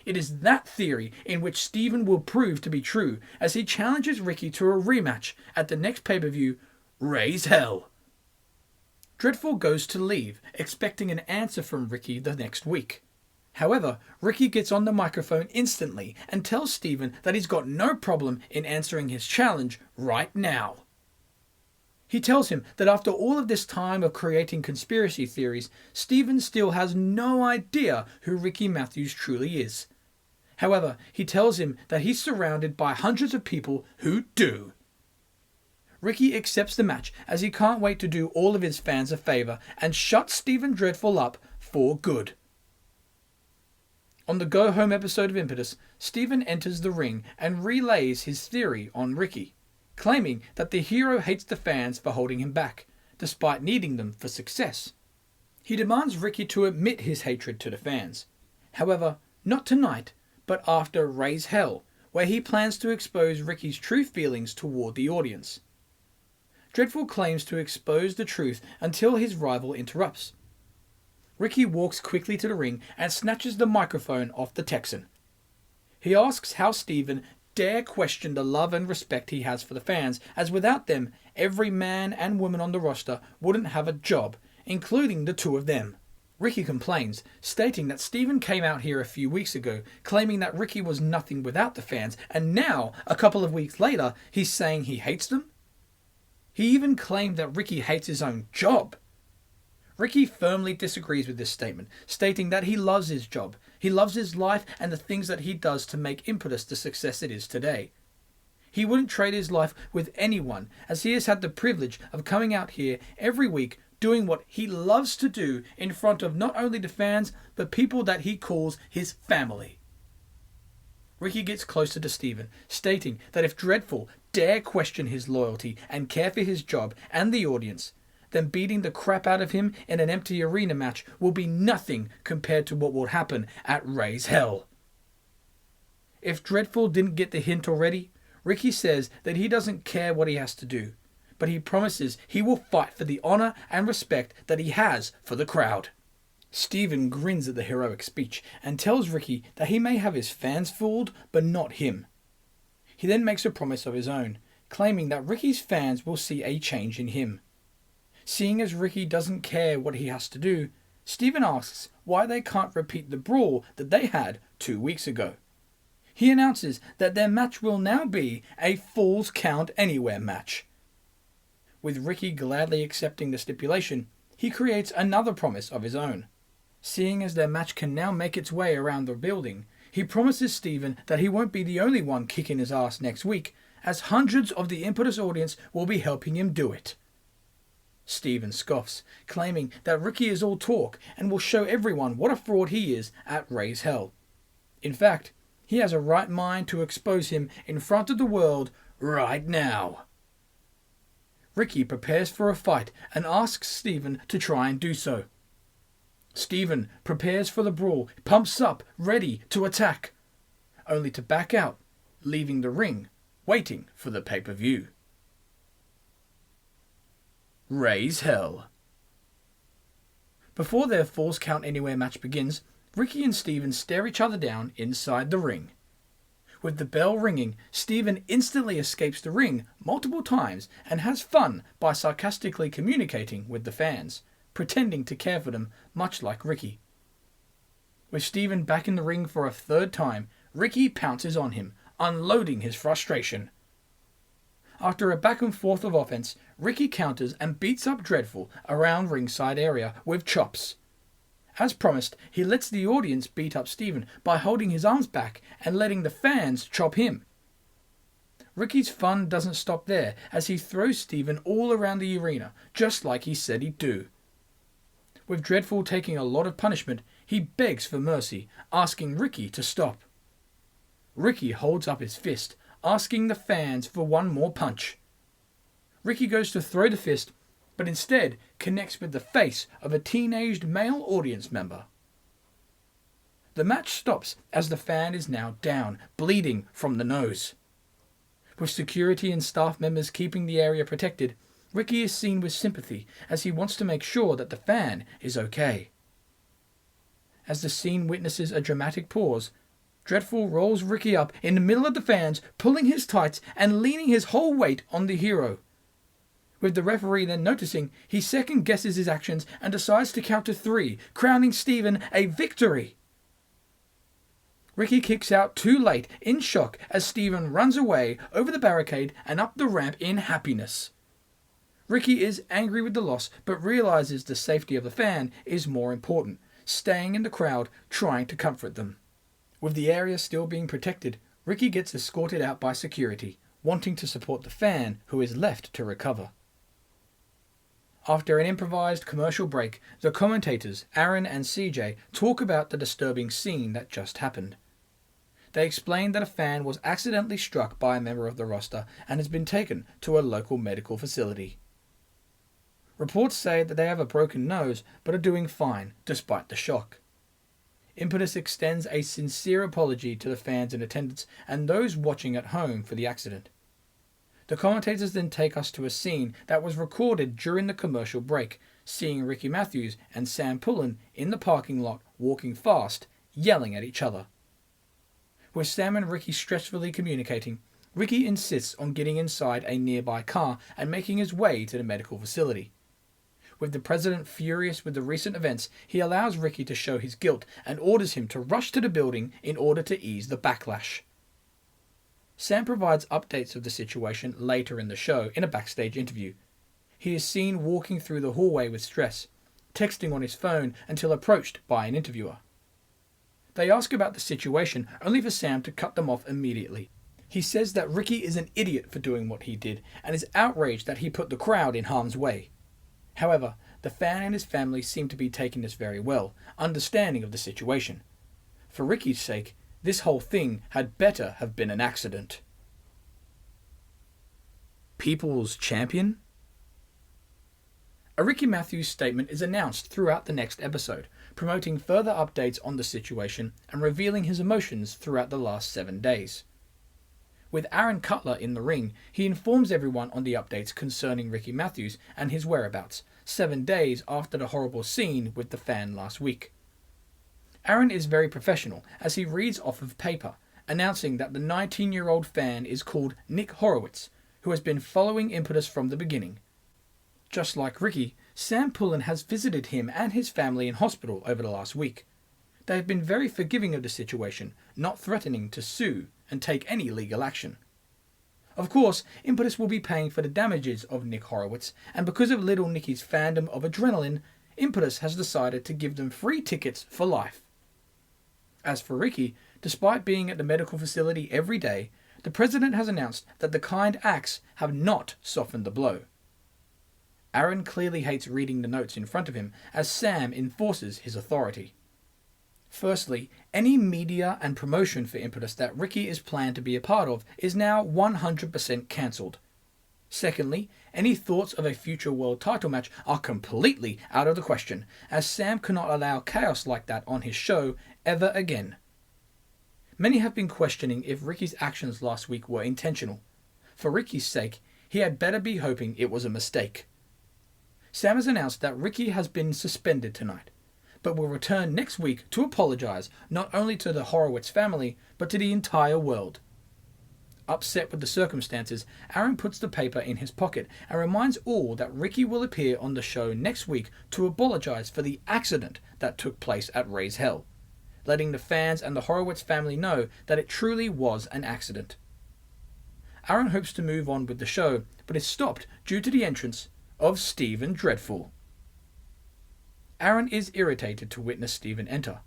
It is that theory in which Steven will prove to be true as he challenges Riki to a rematch at the next pay-per-view, Raise Hell. Dreadful goes to leave, expecting an answer from Riki the next week. However, Riki gets on the microphone instantly and tells Steven that he's got no problem in answering his challenge right now. He tells him that after all of this time of creating conspiracy theories, Steven still has no idea who Riki Mathews truly is. However, he tells him that he's surrounded by hundreds of people who do. Riki accepts the match as he can't wait to do all of his fans a favour and shut Steven Dreadful up for good. On the go-home episode of Impetus, Steven enters the ring and relays his theory on Riki, claiming that the hero hates the fans for holding him back, despite needing them for success. He demands Riki to admit his hatred to the fans. However, not tonight, but after Raise Hell, where he plans to expose Riki's true feelings toward the audience. Dreadful claims to expose the truth until his rival interrupts. Riki walks quickly to the ring and snatches the microphone off the Texan. He asks how Steven dare question the love and respect he has for the fans, as without them, every man and woman on the roster wouldn't have a job, including the two of them. Riki complains, stating that Steven came out here a few weeks ago, claiming that Riki was nothing without the fans, and now, a couple of weeks later, he's saying he hates them? He even claimed that Riki hates his own job. Riki firmly disagrees with this statement, stating that he loves his job, he loves his life and the things that he does to make Impetus the success it is today. He wouldn't trade his life with anyone, as he has had the privilege of coming out here every week doing what he loves to do in front of not only the fans, but people that he calls his family. Riki gets closer to Steven, stating that if Dreadful dare question his loyalty and care for his job and the audience, then beating the crap out of him in an empty arena match will be nothing compared to what will happen at Raise Hell. If Dreadful didn't get the hint already, Riki says that he doesn't care what he has to do, but he promises he will fight for the honour and respect that he has for the crowd. Steven grins at the heroic speech and tells Riki that he may have his fans fooled, but not him. He then makes a promise of his own, claiming that Riki's fans will see a change in him. Seeing as Riki doesn't care what he has to do, Steven asks why they can't repeat the brawl that they had 2 weeks ago. He announces that their match will now be a Falls Count Anywhere match. With Riki gladly accepting the stipulation, he creates another promise of his own. Seeing as their match can now make its way around the building, he promises Steven that he won't be the only one kicking his ass next week, as hundreds of the Impetus audience will be helping him do it. Steven scoffs, claiming that Riki is all talk and will show everyone what a fraud he is at Raise Hell. In fact, he has a right mind to expose him in front of the world right now. Riki prepares for a fight and asks Steven to try and do so. Steven prepares for the brawl, pumps up, ready to attack, only to back out, leaving the ring, waiting for the pay-per-view. Raise Hell. Before their Falls Count Anywhere match begins, Riki and Steven stare each other down inside the ring. With the bell ringing, Steven instantly escapes the ring multiple times and has fun by sarcastically communicating with the fans, pretending to care for them much like Riki. With Steven back in the ring for a third time, Riki pounces on him, unloading his frustration. After a back and forth of offense, Riki counters and beats up Dreadful around ringside area with chops. As promised, he lets the audience beat up Steven by holding his arms back and letting the fans chop him. Riki's fun doesn't stop there, as he throws Steven all around the arena, just like he said he'd do. With Dreadful taking a lot of punishment, he begs for mercy, asking Riki to stop. Riki holds up his fist, asking the fans for one more punch. Riki goes to throw the fist, but instead connects with the face of a teenaged male audience member. The match stops as the fan is now down, bleeding from the nose. With security and staff members keeping the area protected, Riki is seen with sympathy as he wants to make sure that the fan is okay. As the scene witnesses a dramatic pause, Dreadful rolls Riki up in the middle of the fans, pulling his tights and leaning his whole weight on the hero. With the referee then noticing, he second guesses his actions and decides to count to 3, crowning Stephen a victory. Riki kicks out too late, in shock, as Stephen runs away over the barricade and up the ramp in happiness. Riki is angry with the loss, but realizes the safety of the fan is more important, staying in the crowd, trying to comfort them. With the area still being protected, Riki gets escorted out by security, wanting to support the fan who is left to recover. After an improvised commercial break, the commentators, Aaron and CJ, talk about the disturbing scene that just happened. They explain that a fan was accidentally struck by a member of the roster and has been taken to a local medical facility. Reports say that they have a broken nose but are doing fine despite the shock. Impetus extends a sincere apology to the fans in attendance and those watching at home for the accident. The commentators then take us to a scene that was recorded during the commercial break, seeing Riki Mathews and Sam Pullen in the parking lot walking fast, yelling at each other. With Sam and Riki stressfully communicating, Riki insists on getting inside a nearby car and making his way to the medical facility. With the president furious with the recent events, he allows Riki to show his guilt and orders him to rush to the building in order to ease the backlash. Sam provides updates of the situation later in the show in a backstage interview. He is seen walking through the hallway with stress, texting on his phone until approached by an interviewer. They ask about the situation, only for Sam to cut them off immediately. He says that Riki is an idiot for doing what he did and is outraged that he put the crowd in harm's way. However, the fan and his family seem to be taking this very well, understanding of the situation. For Riki's sake, this whole thing had better have been an accident. People's champion? A Riki Mathews statement is announced throughout the next episode, promoting further updates on the situation and revealing his emotions throughout the last 7 days. With Aaron Cutler in the ring, he informs everyone on the updates concerning Riki Mathews and his whereabouts, 7 days after the horrible scene with the fan last week. Aaron is very professional as he reads off of paper, announcing that the 19-year-old fan is called Nick Horowitz, who has been following Impetus from the beginning. Just like Riki, Sam Pullen has visited him and his family in hospital over the last week. They have been very forgiving of the situation, not threatening to sue and take any legal action. Of course, Impetus will be paying for the damages of Nick Horowitz, and because of little Nicky's fandom of adrenaline, Impetus has decided to give them free tickets for life. As for Riki, despite being at the medical facility every day, the president has announced that the kind acts have not softened the blow. Aaron clearly hates reading the notes in front of him as Sam enforces his authority. Firstly, any media and promotion for Impetus that Riki is planned to be a part of is now 100% cancelled. Secondly, any thoughts of a future world title match are completely out of the question, as Sam cannot allow chaos like that on his show ever again. Many have been questioning if Riki's actions last week were intentional. For Riki's sake, he had better be hoping it was a mistake. Sam has announced that Riki has been suspended tonight, but will return next week to apologise not only to the Horowitz family, but to the entire world. Upset with the circumstances, Aaron puts the paper in his pocket and reminds all that Riki will appear on the show next week to apologise for the accident that took place at Raise Hell, letting the fans and the Horowitz family know that it truly was an accident. Aaron hopes to move on with the show, but is stopped due to the entrance of Stephen Dreadful. Aaron is irritated to witness Stephen enter.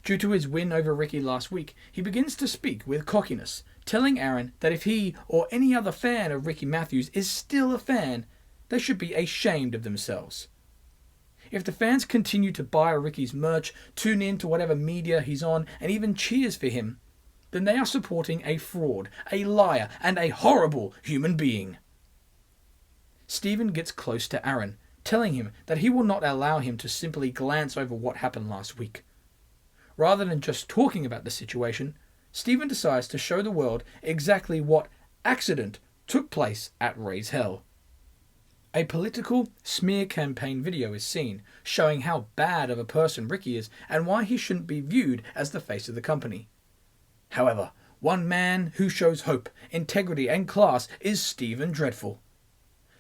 Due to his win over Riki last week, he begins to speak with cockiness, telling Aaron that if he or any other fan of Riki Mathews is still a fan, they should be ashamed of themselves. If the fans continue to buy Riki's merch, tune in to whatever media he's on, and even cheers for him, then they are supporting a fraud, a liar, and a horrible human being. Stephen gets close to Aaron, telling him that he will not allow him to simply glance over what happened last week. Rather than just talking about the situation, Stephen decides to show the world exactly what accident took place at Raise Hell. A political smear campaign video is seen, showing how bad of a person Riki is and why he shouldn't be viewed as the face of the company. However, one man who shows hope, integrity and class is Stephen Dreadful.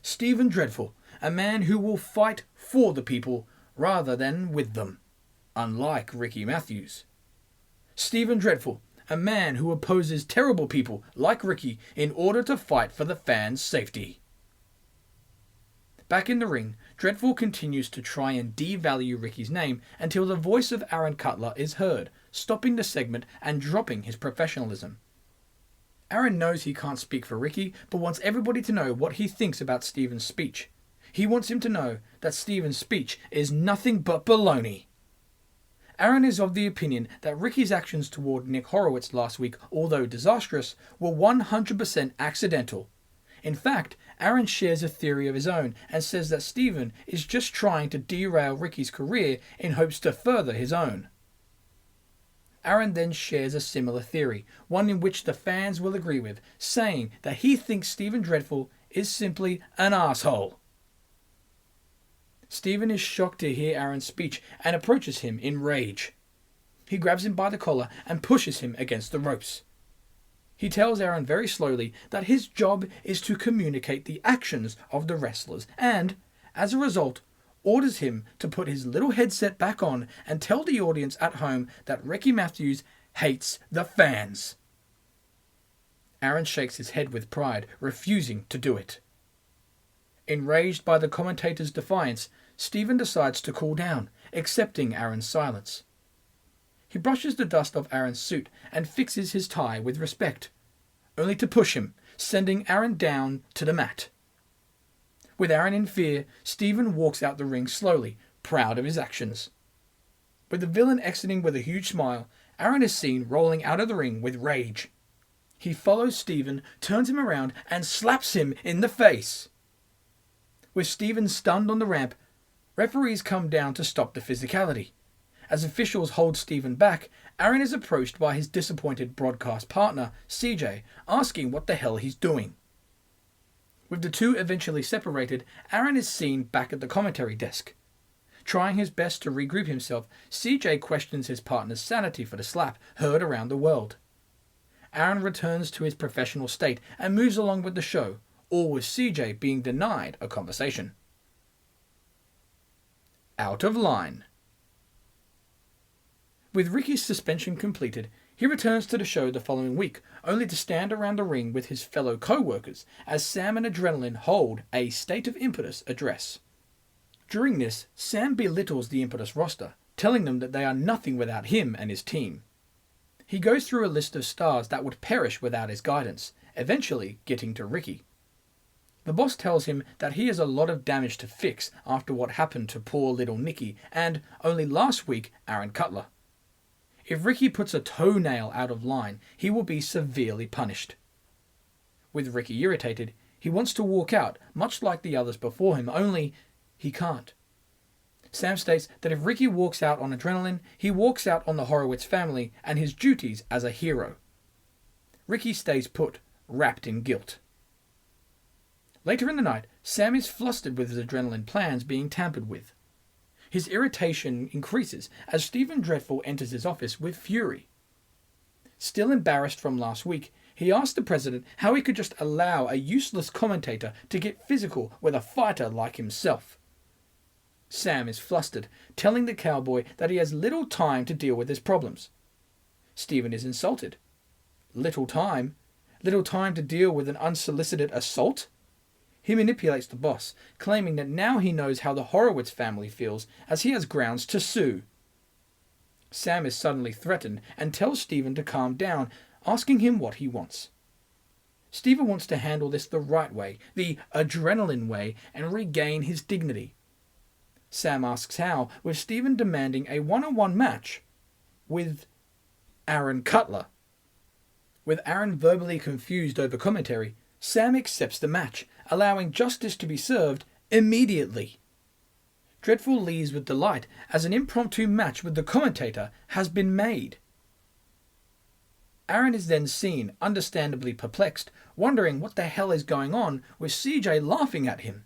Stephen Dreadful, a man who will fight for the people rather than with them, unlike Riki Mathews. Stephen Dreadful, a man who opposes terrible people like Riki in order to fight for the fans' safety. Back in the ring, Dreadful continues to try and devalue Riki's name until the voice of Aaron Cutler is heard, stopping the segment and dropping his professionalism. Aaron knows he can't speak for Riki, but wants everybody to know what he thinks about Stephen's speech. He wants him to know that Stephen's speech is nothing but baloney. Aaron is of the opinion that Riki's actions toward Nick Horowitz last week, although disastrous, were 100% accidental. In fact, Aaron shares a theory of his own and says that Stephen is just trying to derail Riki's career in hopes to further his own. Aaron then shares a similar theory, one in which the fans will agree with, saying that he thinks Stephen Dreadful is simply an asshole. Stephen is shocked to hear Aaron's speech and approaches him in rage. He grabs him by the collar and pushes him against the ropes. He tells Aaron very slowly that his job is to communicate the actions of the wrestlers and, as a result, orders him to put his little headset back on and tell the audience at home that Greki Mathiams hates the fans. Aaron shakes his head with pride, refusing to do it. Enraged by the commentator's defiance, Stephen decides to cool down, accepting Aaron's silence. He brushes the dust off Aaron's suit and fixes his tie with respect, only to push him, sending Aaron down to the mat. With Aaron in fear, Stephen walks out the ring slowly, proud of his actions. With the villain exiting with a huge smile, Aaron is seen rolling out of the ring with rage. He follows Stephen, turns him around, and slaps him in the face. With Stephen stunned on the ramp, referees come down to stop the physicality. As officials hold Stephen back, Aaron is approached by his disappointed broadcast partner, CJ, asking what the hell he's doing. With the two eventually separated, Aaron is seen back at the commentary desk. Trying his best to regroup himself, CJ questions his partner's sanity for the slap heard around the world. Aaron returns to his professional state and moves along with the show, all with CJ being denied a conversation. Out of line. With Riki's suspension completed, he returns to the show the following week, only to stand around the ring with his fellow co-workers as Sam and Adrenaline hold a State of Impetus address. During this, Sam belittles the Impetus roster, telling them that they are nothing without him and his team. He goes through a list of stars that would perish without his guidance, eventually getting to Riki. The boss tells him that he has a lot of damage to fix after what happened to poor little Nikki and, only last week, Aaron Cutler. If Riki puts a toenail out of line, he will be severely punished. With Riki irritated, he wants to walk out, much like the others before him, only he can't. Sam states that if Riki walks out on Adrenaline, he walks out on the Horowitz family and his duties as a hero. Riki stays put, wrapped in guilt. Later in the night, Sam is flustered with his Adrenaline plans being tampered with. His irritation increases as Stephen Dreadful enters his office with fury. Still embarrassed from last week, he asks the president how he could just allow a useless commentator to get physical with a fighter like himself. Sam is flustered, telling the cowboy that he has little time to deal with his problems. Stephen is insulted. Little time? Little time to deal with an unsolicited assault? He manipulates the boss, claiming that now he knows how the Horowitz family feels, as he has grounds to sue. Sam is suddenly threatened and tells Stephen to calm down, asking him what he wants. Stephen wants to handle this the right way, the Adrenaline way, and regain his dignity. Sam asks how, with Stephen demanding a one-on-one match with Aaron Cutler. With Aaron verbally confused over commentary, Sam accepts the match, allowing justice to be served immediately. Dreadful leaves with delight as an impromptu match with the commentator has been made. Aaron is then seen, understandably perplexed, wondering what the hell is going on with CJ laughing at him.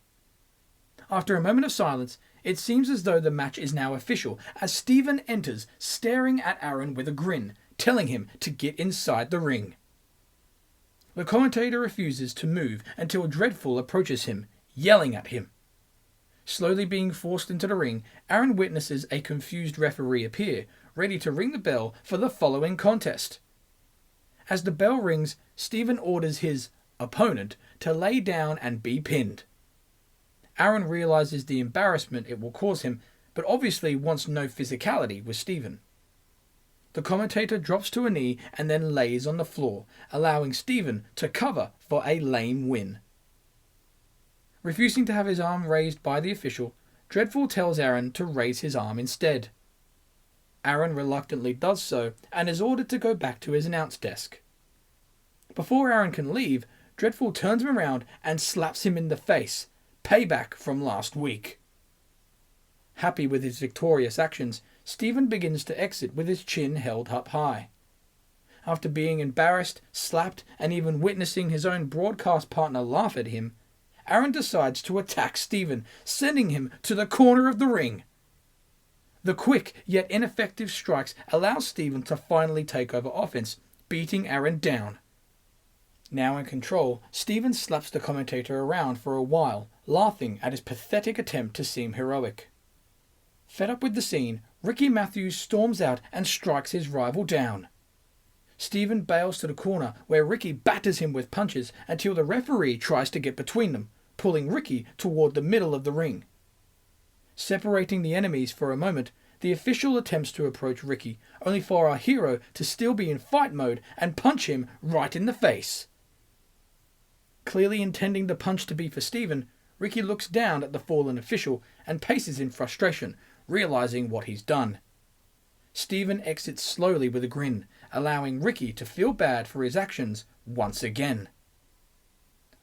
After a moment of silence, it seems as though the match is now official as Stephen enters, staring at Aaron with a grin, telling him to get inside the ring. The commentator refuses to move until Dreadful approaches him, yelling at him. Slowly being forced into the ring, Aaron witnesses a confused referee appear, ready to ring the bell for the following contest. As the bell rings, Stephen orders his opponent to lay down and be pinned. Aaron realizes the embarrassment it will cause him, but obviously wants no physicality with Stephen. The commentator drops to a knee and then lays on the floor, allowing Stephen to cover for a lame win. Refusing to have his arm raised by the official, Dreadful tells Aaron to raise his arm instead. Aaron reluctantly does so and is ordered to go back to his announce desk. Before Aaron can leave, Dreadful turns him around and slaps him in the face, payback from last week. Happy with his victorious actions, Stephen begins to exit with his chin held up high. After being embarrassed, slapped, and even witnessing his own broadcast partner laugh at him, Aaron decides to attack Stephen, sending him to the corner of the ring. The quick yet ineffective strikes allow Stephen to finally take over offense, beating Aaron down. Now in control, Stephen slaps the commentator around for a while, laughing at his pathetic attempt to seem heroic. Fed up with the scene, Riki Mathews storms out and strikes his rival down. Stephen bails to the corner where Riki batters him with punches until the referee tries to get between them, pulling Riki toward the middle of the ring. Separating the enemies for a moment, the official attempts to approach Riki, only for our hero to still be in fight mode and punch him right in the face. Clearly intending the punch to be for Stephen, Riki looks down at the fallen official and paces in frustration, realizing what he's done. Stephen exits slowly with a grin, allowing Riki to feel bad for his actions once again.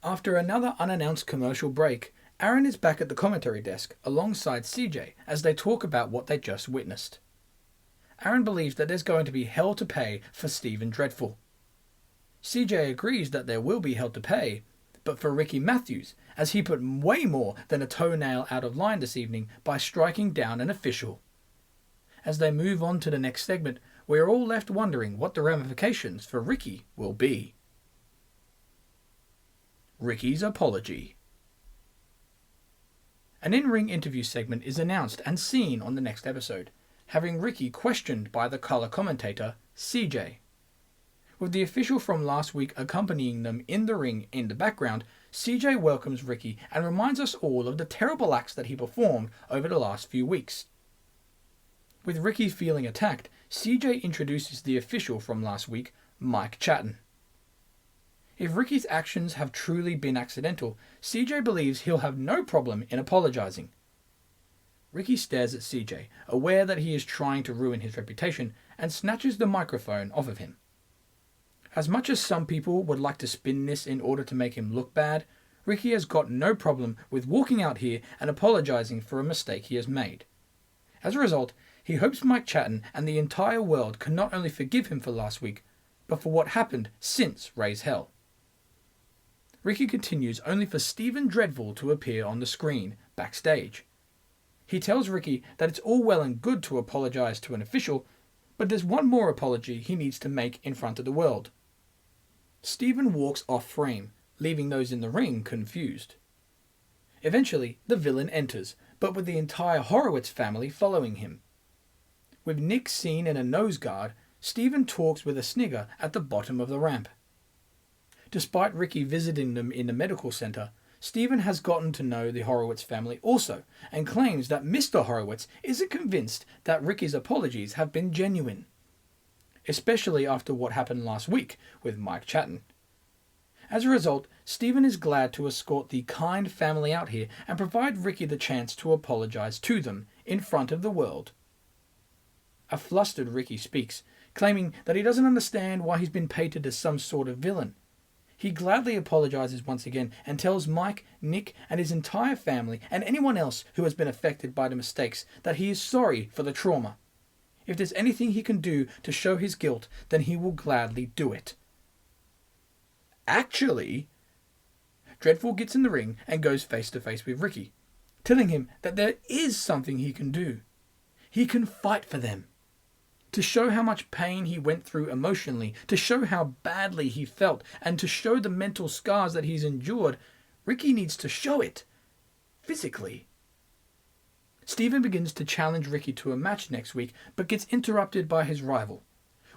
After another unannounced commercial break, Aaron is back at the commentary desk alongside CJ as they talk about what they just witnessed. Aaron believes that there's going to be hell to pay for Stephen Dreadful. CJ agrees that there will be hell to pay, but for Riki Mathews, as he put way more than a toenail out of line this evening by striking down an official. As they move on to the next segment, we are all left wondering what the ramifications for Riki will be. Riki's apology. An in-ring interview segment is announced and seen on the next episode, having Riki questioned by the color commentator, CJ. With the official from last week accompanying them in the ring in the background, CJ welcomes Riki and reminds us all of the terrible acts that he performed over the last few weeks. With Riki feeling attacked, CJ introduces the official from last week, Mike Chatton. If Riki's actions have truly been accidental, CJ believes he'll have no problem in apologizing. Riki stares at CJ, aware that he is trying to ruin his reputation, and snatches the microphone off of him. As much as some people would like to spin this in order to make him look bad, Riki has got no problem with walking out here and apologizing for a mistake he has made. As a result, he hopes Mike Chatton and the entire world can not only forgive him for last week, but for what happened since Raise Hell. Riki continues only for Stephen Dreadful to appear on the screen, backstage. He tells Riki that it's all well and good to apologize to an official, but there's one more apology he needs to make in front of the world. Stephen walks off frame, leaving those in the ring confused. Eventually, the villain enters, but with the entire Horowitz family following him. With Nick seen in a nose guard, Stephen talks with a snigger at the bottom of the ramp. Despite Riki visiting them in the medical center, Stephen has gotten to know the Horowitz family also, and claims that Mr. Horowitz isn't convinced that Riki's apologies have been genuine. Especially after what happened last week with Mike Chatton. As a result, Stephen is glad to escort the kind family out here and provide Riki the chance to apologize to them in front of the world. A flustered Riki speaks, claiming that he doesn't understand why he's been painted as some sort of villain. He gladly apologizes once again and tells Mike, Nick, and his entire family, and anyone else who has been affected by the mistakes, that he is sorry for the trauma. If there's anything he can do to show his guilt, then he will gladly do it. Actually, Dreadful gets in the ring and goes face to face with Riki, telling him that there is something he can do. He can fight for them. To show how much pain he went through emotionally, to show how badly he felt, and to show the mental scars that he's endured, Riki needs to show it. Physically. Stephen begins to challenge Riki to a match next week, but gets interrupted by his rival.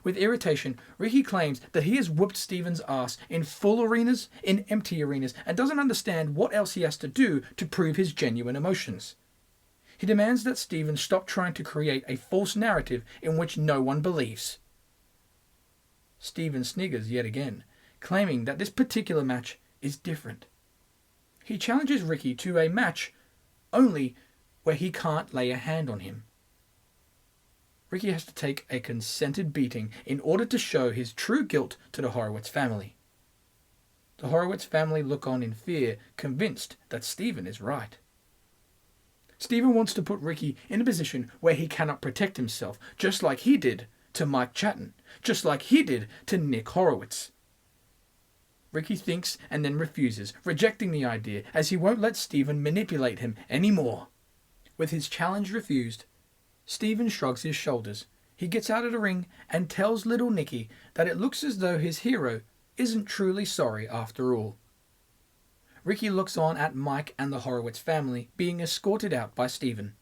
With irritation, Riki claims that he has whooped Stephen's ass in full arenas, in empty arenas, and doesn't understand what else he has to do to prove his genuine emotions. He demands that Stephen stop trying to create a false narrative in which no one believes. Stephen sniggers yet again, claiming that this particular match is different. He challenges Riki to a match only where he can't lay a hand on him. Riki has to take a consented beating in order to show his true guilt to the Horowitz family. The Horowitz family look on in fear, convinced that Stephen is right. Stephen wants to put Riki in a position where he cannot protect himself, just like he did to Mike Chatton, just like he did to Nick Horowitz. Riki thinks and then refuses, rejecting the idea as he won't let Stephen manipulate him anymore. With his challenge refused, Stephen shrugs his shoulders. He gets out of the ring and tells little Nicky that it looks as though his hero isn't truly sorry after all. Riki looks on at Mike and the Horowitz family being escorted out by Stephen.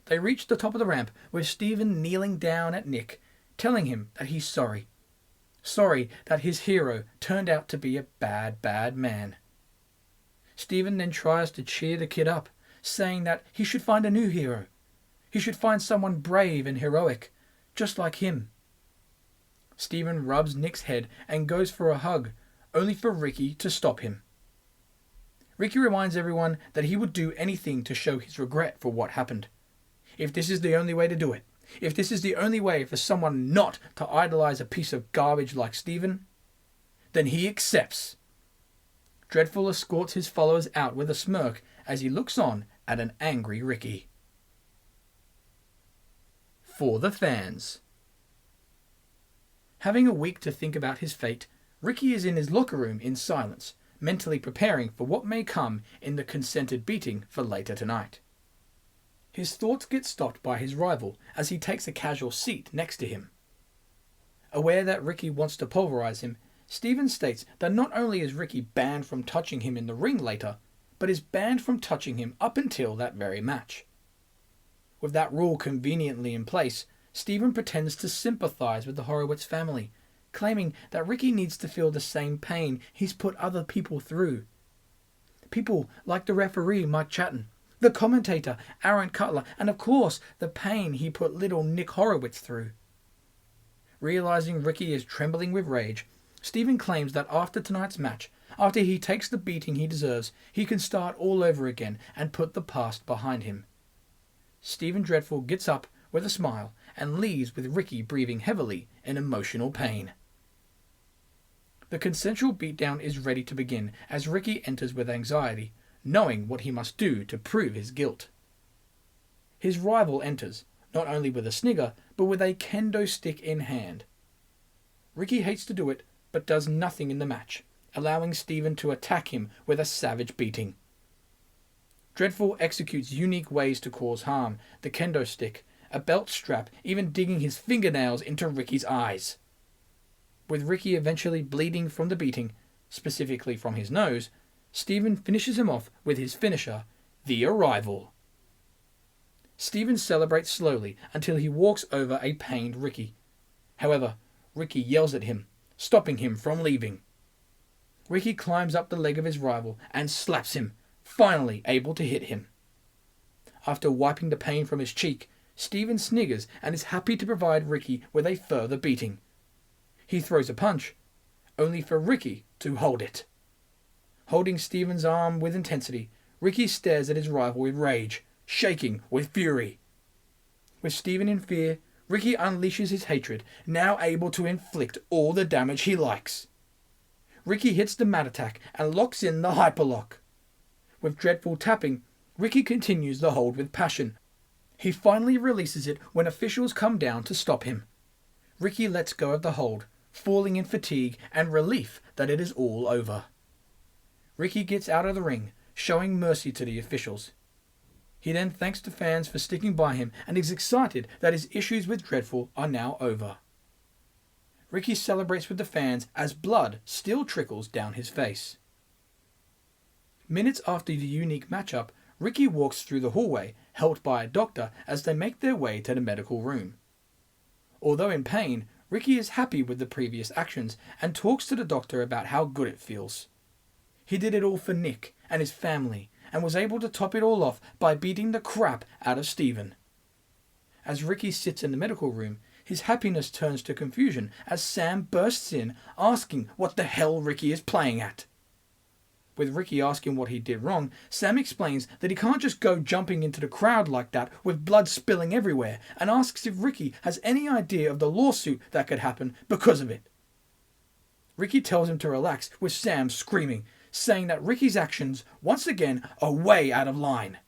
They reach the top of the ramp with Stephen kneeling down at Nick, telling him that he's sorry. Sorry that his hero turned out to be a bad, bad man. Stephen then tries to cheer the kid up, saying that he should find a new hero. He should find someone brave and heroic, just like him. Stephen rubs Nick's head and goes for a hug, only for Riki to stop him. Riki reminds everyone that he would do anything to show his regret for what happened. If this is the only way to do it, if this is the only way for someone not to idolize a piece of garbage like Stephen, then he accepts. Dreadful escorts his followers out with a smirk as he looks on at an angry Riki. For the fans. Having a week to think about his fate, Riki is in his locker room in silence, mentally preparing for what may come in the consented beating for later tonight. His thoughts get stopped by his rival as he takes a casual seat next to him. Aware that Riki wants to pulverize him, Stephen states that not only is Riki banned from touching him in the ring later, but is banned from touching him up until that very match. With that rule conveniently in place, Stephen pretends to sympathize with the Horowitz family, claiming that Riki needs to feel the same pain he's put other people through. People like the referee Mike Chatton, the commentator Aaron Cutler, and of course the pain he put little Nick Horowitz through. Realizing Riki is trembling with rage, Stephen claims that after tonight's match, after he takes the beating he deserves, he can start all over again and put the past behind him. Stephen Dreadful gets up with a smile and leaves with Riki breathing heavily in emotional pain. The consensual beatdown is ready to begin as Riki enters with anxiety, knowing what he must do to prove his guilt. His rival enters, not only with a snigger, but with a kendo stick in hand. Riki hates to do it, but does nothing in the match, allowing Stephen to attack him with a savage beating. Dreadful executes unique ways to cause harm, the kendo stick, a belt strap, even digging his fingernails into Riki's eyes. With Riki eventually bleeding from the beating, specifically from his nose, Stephen finishes him off with his finisher, the Arrival. Stephen celebrates slowly until he walks over a pained Riki. However, Riki yells at him, stopping him from leaving. Riki climbs up the leg of his rival and slaps him, finally able to hit him. After wiping the pain from his cheek, Stephen sniggers and is happy to provide Riki with a further beating. He throws a punch, only for Riki to hold it. Holding Stephen's arm with intensity, Riki stares at his rival with rage, shaking with fury. With Stephen in fear, Riki unleashes his hatred, now able to inflict all the damage he likes. Riki hits the mat attack and locks in the hyperlock. With Dreadful tapping, Riki continues the hold with passion. He finally releases it when officials come down to stop him. Riki lets go of the hold, falling in fatigue and relief that it is all over. Riki gets out of the ring, showing mercy to the officials. He then thanks the fans for sticking by him and is excited that his issues with Dreadful are now over. Riki celebrates with the fans as blood still trickles down his face. Minutes after the unique matchup, Riki walks through the hallway, helped by a doctor as they make their way to the medical room. Although in pain, Riki is happy with the previous actions and talks to the doctor about how good it feels. He did it all for Nick and his family and was able to top it all off by beating the crap out of Steven. As Riki sits in the medical room, his happiness turns to confusion as Sam bursts in asking what the hell Riki is playing at. With Riki asking what he did wrong, Sam explains that he can't just go jumping into the crowd like that with blood spilling everywhere and asks if Riki has any idea of the lawsuit that could happen because of it. Riki tells him to relax with Sam screaming, saying that Riki's actions, once again, are way out of line.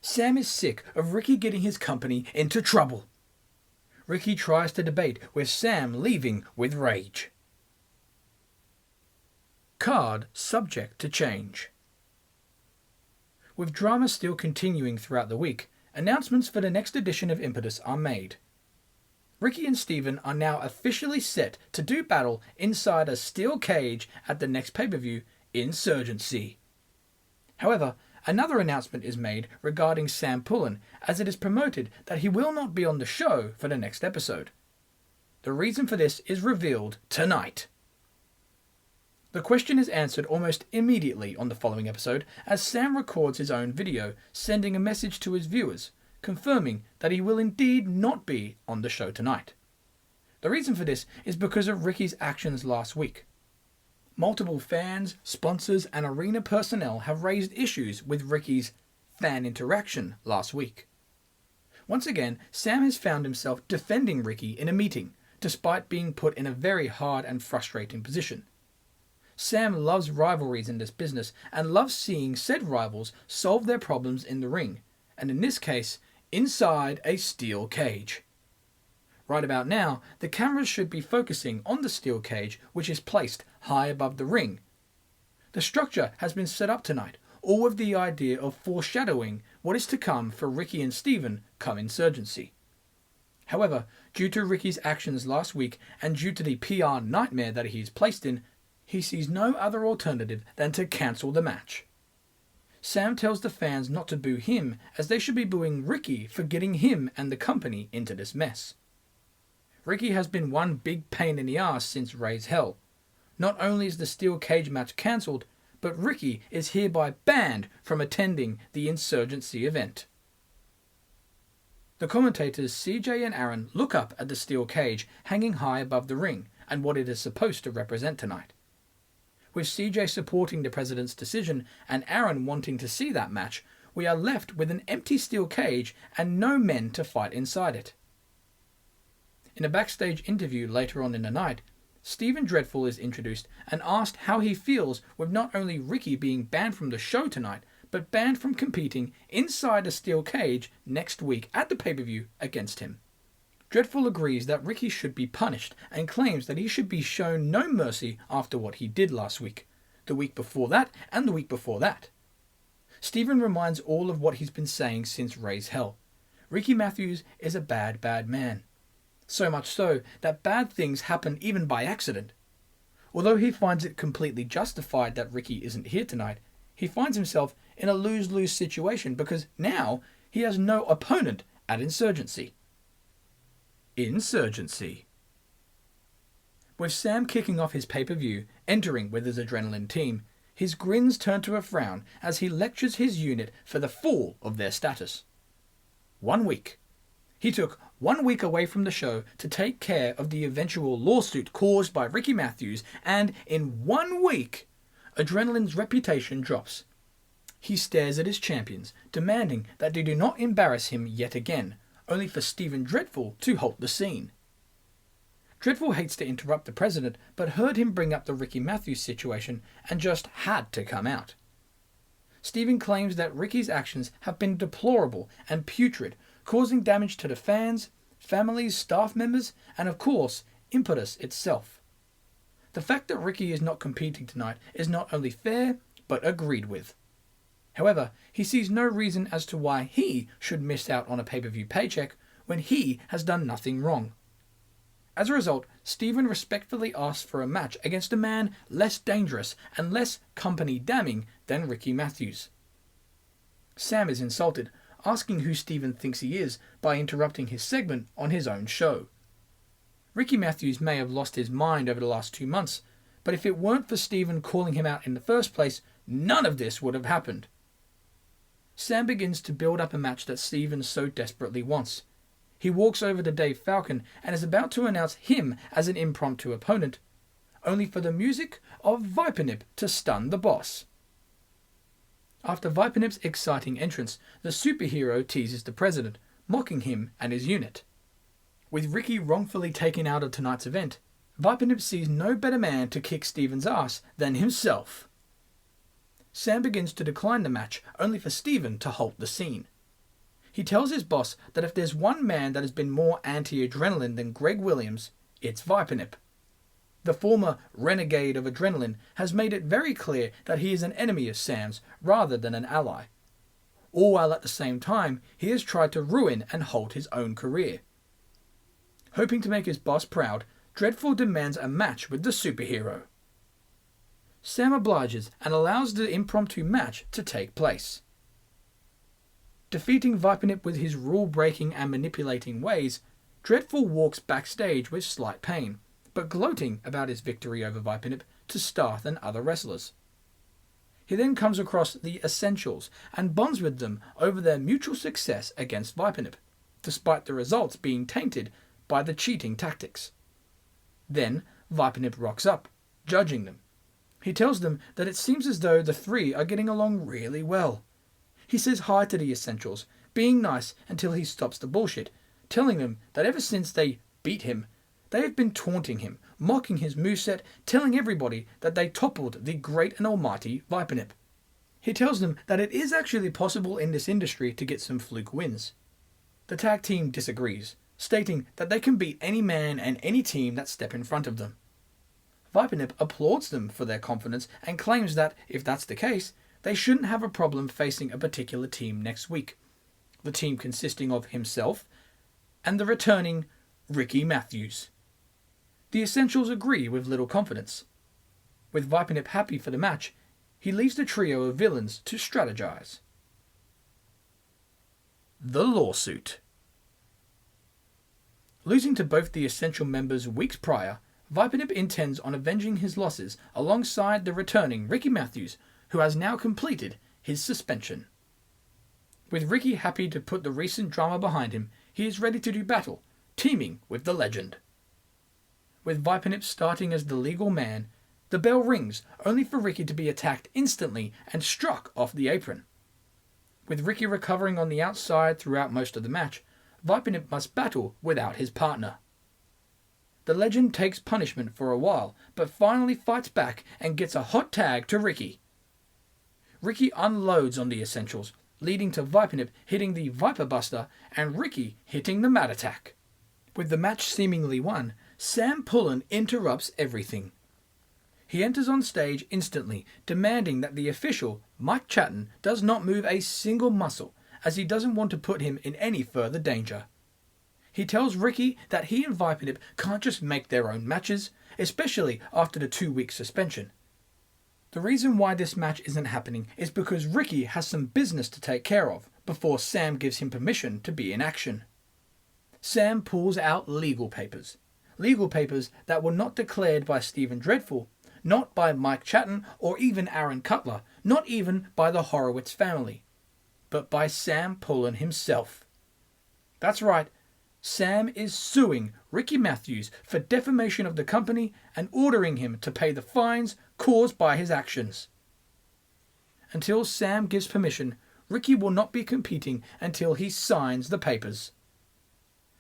Sam is sick of Riki getting his company into trouble. Riki tries to debate with Sam leaving with rage. Card subject to change. With drama still continuing throughout the week, announcements for the next edition of Impetus are made. Riki and Steven are now officially set to do battle inside a steel cage at the next pay-per-view, Insurgency. However, another announcement is made regarding Sam Pullen, as it is promoted that he will not be on the show for the next episode. The reason for this is revealed tonight. The question is answered almost immediately on the following episode as Sam records his own video, sending a message to his viewers, confirming that he will indeed not be on the show tonight. The reason for this is because of Riki's actions last week. Multiple fans, sponsors and arena personnel have raised issues with Riki's fan interaction last week. Once again, Sam has found himself defending Riki in a meeting, despite being put in a very hard and frustrating position. Sam loves rivalries in this business and loves seeing said rivals solve their problems in the ring, and in this case, inside a steel cage. Right about now, the cameras should be focusing on the steel cage, which is placed high above the ring. The structure has been set up tonight, all with the idea of foreshadowing what is to come for Riki and Steven come Insurgency. However, due to Riki's actions last week and due to the PR nightmare that he is placed in, he sees no other alternative than to cancel the match. Sam tells the fans not to boo him, as they should be booing Riki for getting him and the company into this mess. Riki has been one big pain in the ass since Raise Hell. Not only is the steel cage match cancelled, but Riki is hereby banned from attending the Insurgency event. The commentators CJ and Aaron look up at the steel cage hanging high above the ring and what it is supposed to represent tonight. With CJ supporting the president's decision and Aaron wanting to see that match, we are left with an empty steel cage and no men to fight inside it. In a backstage interview later on in the night, Steven Dreadful is introduced and asked how he feels with not only Riki being banned from the show tonight, but banned from competing inside a steel cage next week at the pay-per-view against him. Dreadful agrees that Riki should be punished and claims that he should be shown no mercy after what he did last week, the week before that, and the week before that. Steven reminds all of what he's been saying since Raise Hell. Riki Mathews is a bad, bad man. So much so that bad things happen even by accident. Although he finds it completely justified that Riki isn't here tonight, he finds himself in a lose-lose situation because now he has no opponent at Insurgency. Insurgency. With Sam kicking off his pay-per-view, entering with his adrenaline team, his grins turn to a frown as he lectures his unit for the fall of their status. 1 week. He took 1 week away from the show to take care of the eventual lawsuit caused by Riki Mathews, and in 1 week, Adrenaline's reputation drops. He stares at his champions, demanding that they do not embarrass him yet again, only for Steven Dreadful to halt the scene. Dreadful hates to interrupt the president, but heard him bring up the Riki Mathews situation and just had to come out. Stephen claims that Riki's actions have been deplorable and putrid, causing damage to the fans, families, staff members, and of course, Impetus itself. The fact that Riki is not competing tonight is not only fair, but agreed with. However, he sees no reason as to why he should miss out on a pay-per-view paycheck when he has done nothing wrong. As a result, Stephen respectfully asks for a match against a man less dangerous and less company-damning than Riki Mathews. Sam is insulted, asking who Stephen thinks he is by interrupting his segment on his own show. Riki Mathews may have lost his mind over the last 2 months, but if it weren't for Stephen calling him out in the first place, none of this would have happened. Sam begins to build up a match that Stephen so desperately wants. He walks over to Dave Falcon and is about to announce him as an impromptu opponent, only for the music of Vipernip to stun the boss. After Vipernip's exciting entrance, the superhero teases the president, mocking him and his unit. With Riki wrongfully taken out of tonight's event, Vipernip sees no better man to kick Stephen's ass than himself. Sam begins to decline the match, only for Stephen to halt the scene. He tells his boss that if there's one man that has been more anti-adrenaline than Greg Williams, it's Vipernip. The former renegade of adrenaline has made it very clear that he is an enemy of Sam's rather than an ally. All while at the same time he has tried to ruin and halt his own career. Hoping to make his boss proud, Dreadful demands a match with the superhero. Sam obliges and allows the impromptu match to take place. Defeating Vipernip with his rule-breaking and manipulating ways, Dreadful walks backstage with slight pain, but gloating about his victory over Vipernip to Starth and other wrestlers. He then comes across the Essentials and bonds with them over their mutual success against Vipernip, despite the results being tainted by the cheating tactics. Then Vipernip rocks up, judging them. He tells them that it seems as though the three are getting along really well. He says hi to the Essentials, being nice until he stops the bullshit, telling them that ever since they beat him, they have been taunting him, mocking his moveset, telling everybody that they toppled the great and almighty Vipernip. He tells them that it is actually possible in this industry to get some fluke wins. The tag team disagrees, stating that they can beat any man and any team that step in front of them. Vipernip applauds them for their confidence and claims that, if that's the case, they shouldn't have a problem facing a particular team next week. The team consisting of himself and the returning Riki Mathews. The Essentials agree with little confidence. With Vipernip happy for the match, he leaves the trio of villains to strategize. The lawsuit. Losing to both the Essential members weeks prior, Vipernip intends on avenging his losses alongside the returning Riki Mathews, who has now completed his suspension. With Riki happy to put the recent drama behind him, he is ready to do battle, teaming with the legend. With Vipernip starting as the legal man, the bell rings, only for Riki to be attacked instantly and struck off the apron. With Riki recovering on the outside throughout most of the match, Vipernip must battle without his partner. The legend takes punishment for a while, but finally fights back and gets a hot tag to Riki. Riki unloads on the Essentials, leading to Vipernip hitting the Viper Buster and Riki hitting the Mat Attack. With the match seemingly won, Sam Pullen interrupts everything. He enters on stage instantly, demanding that the official, Mike Chatton, does not move a single muscle, as he doesn't want to put him in any further danger. He tells Riki that he and Vipernip can't just make their own matches, especially after the 2-week suspension. The reason why this match isn't happening is because Riki has some business to take care of before Sam gives him permission to be in action. Sam pulls out legal papers that were not declared by Stephen Dreadful, not by Mike Chatton or even Aaron Cutler, not even by the Horowitz family, but by Sam Pullen himself. That's right, Sam is suing Riki Mathews for defamation of the company and ordering him to pay the fines caused by his actions. Until Sam gives permission, Riki will not be competing until he signs the papers.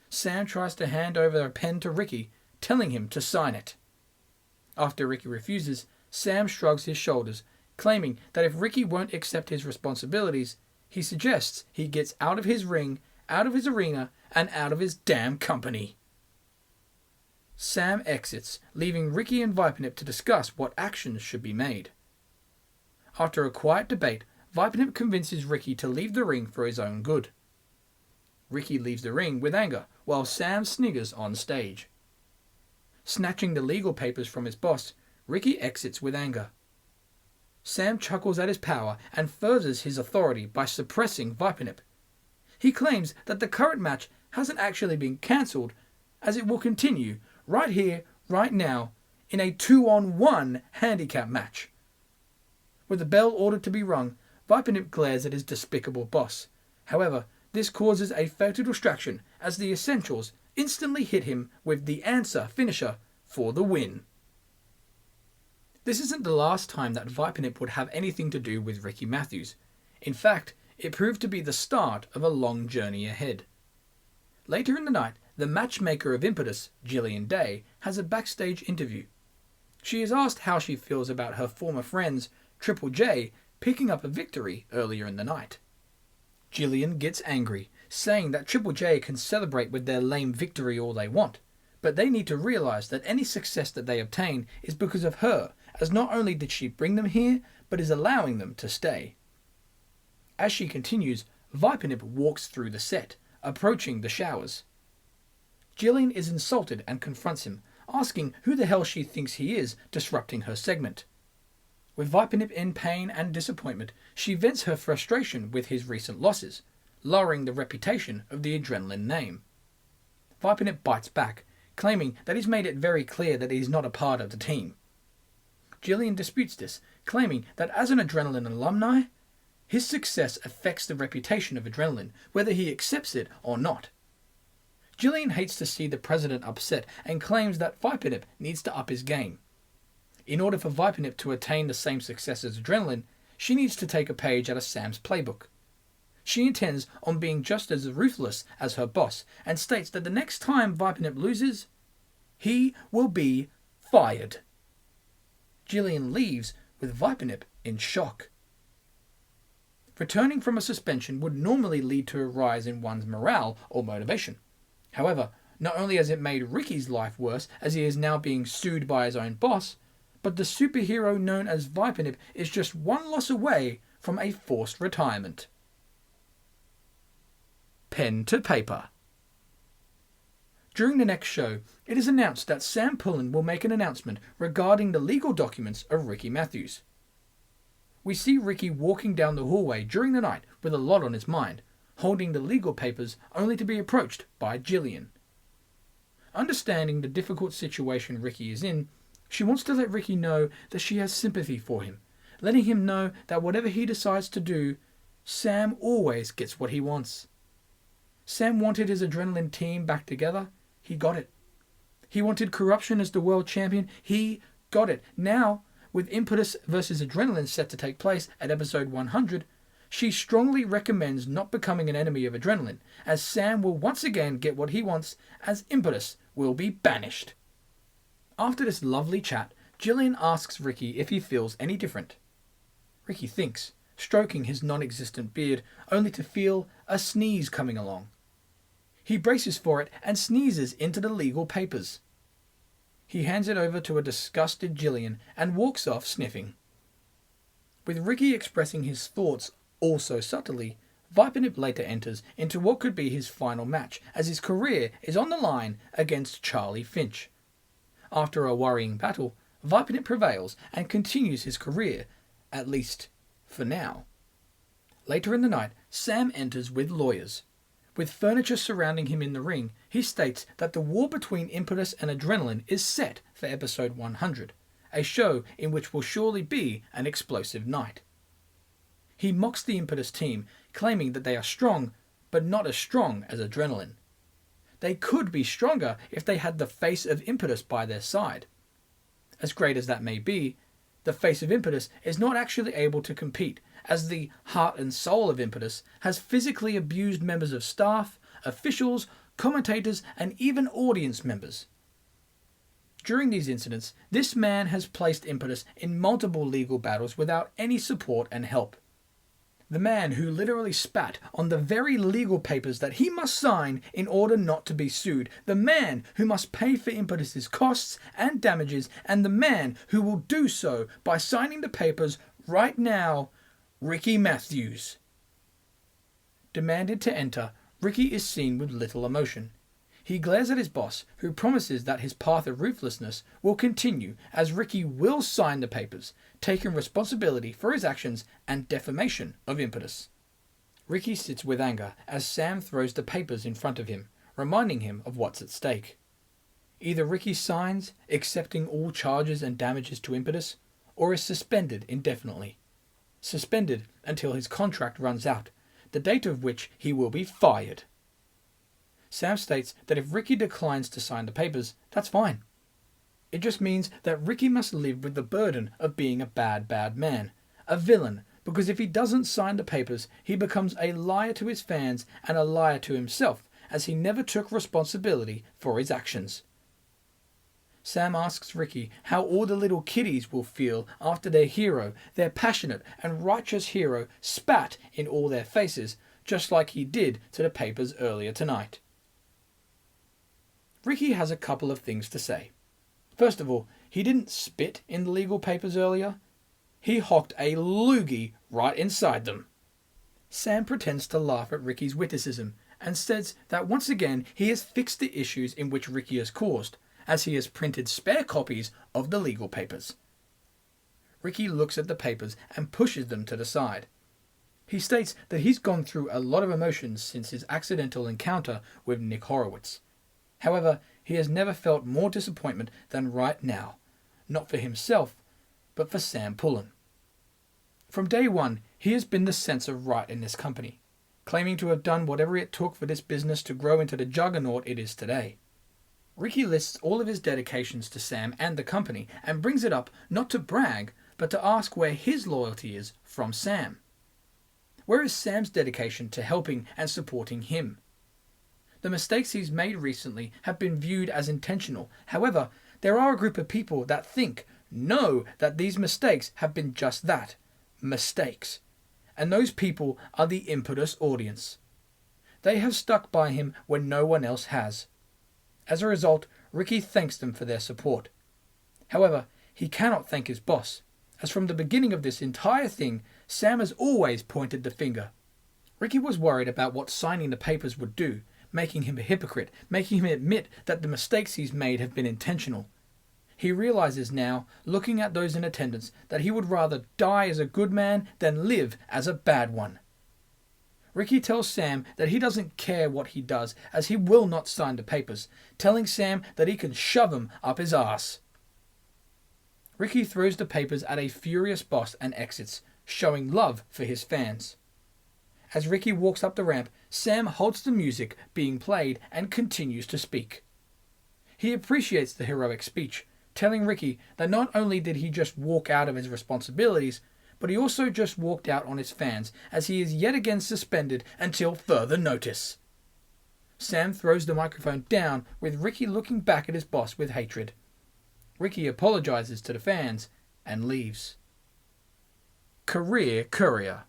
Sam tries to hand over a pen to Riki, telling him to sign it. After Riki refuses, Sam shrugs his shoulders, claiming that if Riki won't accept his responsibilities, he suggests he gets out of his ring, out of his arena, and out of his damn company. Sam exits, leaving Riki and Vipenip to discuss what actions should be made. After a quiet debate, Vipenip convinces Riki to leave the ring for his own good. Riki leaves the ring with anger, while Sam sniggers on stage. Snatching the legal papers from his boss, Riki exits with anger. Sam chuckles at his power and furthers his authority by suppressing Vipenip. He claims that the current match hasn't actually been cancelled, as it will continue right here, right now, in a 2-on-1 handicap match. With the bell ordered to be rung, Vipenip glares at his despicable boss. However, this causes a fatal distraction as the Essentials instantly hit him with the answer finisher for the win. This isn't the last time that Vipenip would have anything to do with Riki Mathews. In fact, it proved to be the start of a long journey ahead. Later in the night, the matchmaker of Impetus, Gillian Day, has a backstage interview. She is asked how she feels about her former friends, Triple J, picking up a victory earlier in the night. Gillian gets angry, saying that Triple J can celebrate with their lame victory all they want, but they need to realise that any success that they obtain is because of her, as not only did she bring them here, but is allowing them to stay. As she continues, Vipenip walks through the set, approaching the showers. Gillian is insulted and confronts him, asking who the hell she thinks he is disrupting her segment. With Vipenip in pain and disappointment, she vents her frustration with his recent losses, lowering the reputation of the Adrenaline name. Vipenip bites back, claiming that he's made it very clear that he's not a part of the team. Gillian disputes this, claiming that as an Adrenaline alumni, his success affects the reputation of Adrenaline, whether he accepts it or not. Gillian hates to see the president upset and claims that Vipenip needs to up his game. In order for Vipenip to attain the same success as Adrenaline, she needs to take a page out of Sam's playbook. She intends on being just as ruthless as her boss and states that the next time Vipenip loses, he will be fired. Gillian leaves with Vipenip in shock. Returning from a suspension would normally lead to a rise in one's morale or motivation. However, not only has it made Riki's life worse as he is now being sued by his own boss, but the superhero known as Vipenip is just one loss away from a forced retirement. Pen to paper. During the next show, it is announced that Sam Pullen will make an announcement regarding the legal documents of Riki Mathews. We see Riki walking down the hallway during the night with a lot on his mind, holding the legal papers only to be approached by Gillian. Understanding the difficult situation Riki is in, she wants to let Riki know that she has sympathy for him, letting him know that whatever he decides to do, Sam always gets what he wants. Sam wanted his Adrenaline team back together. He got it. He wanted corruption as the world champion. He got it. Now, with Impetus versus Adrenaline set to take place at episode 100, she strongly recommends not becoming an enemy of Adrenaline, as Sam will once again get what he wants, as Impetus will be banished. After this lovely chat, Gillian asks Riki if he feels any different. Riki thinks, stroking his non-existent beard, only to feel a sneeze coming along. He braces for it and sneezes into the legal papers. He hands it over to a disgusted Gillian and walks off sniffing. With Riki expressing his thoughts also subtly, Vipenip later enters into what could be his final match, as his career is on the line against Charlie Finch. After a worrying battle, Vipenip prevails and continues his career, at least for now. Later in the night, Sam enters with lawyers. With furniture surrounding him in the ring, he states that the war between Impetus and Adrenaline is set for episode 100, a show in which will surely be an explosive night. He mocks the Impetus team, claiming that they are strong, but not as strong as Adrenaline. They could be stronger if they had the face of Impetus by their side. As great as that may be, the face of Impetus is not actually able to compete, as the heart and soul of Impetus has physically abused members of staff, officials, commentators, and even audience members. During these incidents, this man has placed Impetus in multiple legal battles without any support and help. The man who literally spat on the very legal papers that he must sign in order not to be sued. The man who must pay for Impetus's costs and damages, and the man who will do so by signing the papers right now, Riki Mathews. Demanded to enter, Riki is seen with little emotion. He glares at his boss, who promises that his path of ruthlessness will continue as Riki will sign the papers, taking responsibility for his actions and defamation of Impetus. Riki sits with anger as Sam throws the papers in front of him, reminding him of what's at stake. Either Riki signs, accepting all charges and damages to Impetus, or is suspended indefinitely. Suspended until his contract runs out, the date of which he will be fired. Sam states that if Riki declines to sign the papers, that's fine. It just means that Riki must live with the burden of being a bad man, a villain, because if he doesn't sign the papers, he becomes a liar to his fans and a liar to himself, as he never took responsibility for his actions. Sam asks Riki how all the little kiddies will feel after their hero, their passionate and righteous hero, spat in all their faces, just like he did to the papers earlier tonight. Riki has a couple of things to say. First of all, he didn't spit in the legal papers earlier. He hocked a loogie right inside them. Sam pretends to laugh at Riki's witticism and says that once again he has fixed the issues in which Riki has caused, as he has printed spare copies of the legal papers. Riki looks at the papers and pushes them to the side. He states that he's gone through a lot of emotions since his accidental encounter with Nick Horowitz. However, he has never felt more disappointment than right now, not for himself, but for Sam Pullen. From day one, he has been the sense of right in this company, claiming to have done whatever it took for this business to grow into the juggernaut it is today. Riki lists all of his dedications to Sam and the company and brings it up not to brag, but to ask where his loyalty is from Sam. Where is Sam's dedication to helping and supporting him? The mistakes he's made recently have been viewed as intentional. However, there are a group of people that know that these mistakes have been just that, mistakes. And those people are the Impetus audience. They have stuck by him when no one else has. As a result, Riki thanks them for their support. However, he cannot thank his boss, as from the beginning of this entire thing, Sam has always pointed the finger. Riki was worried about what signing the papers would do, making him a hypocrite, making him admit that the mistakes he's made have been intentional. He realizes now, looking at those in attendance, that he would rather die as a good man than live as a bad one. Riki tells Sam that he doesn't care what he does, as he will not sign the papers, telling Sam that he can shove them up his arse. Riki throws the papers at a furious boss and exits, showing love for his fans. As Riki walks up the ramp, Sam halts the music being played and continues to speak. He appreciates the heroic speech, telling Riki that not only did he just walk out of his responsibilities, but he also just walked out on his fans, as he is yet again suspended until further notice. Sam throws the microphone down, with Riki looking back at his boss with hatred. Riki apologizes to the fans and leaves. Courier.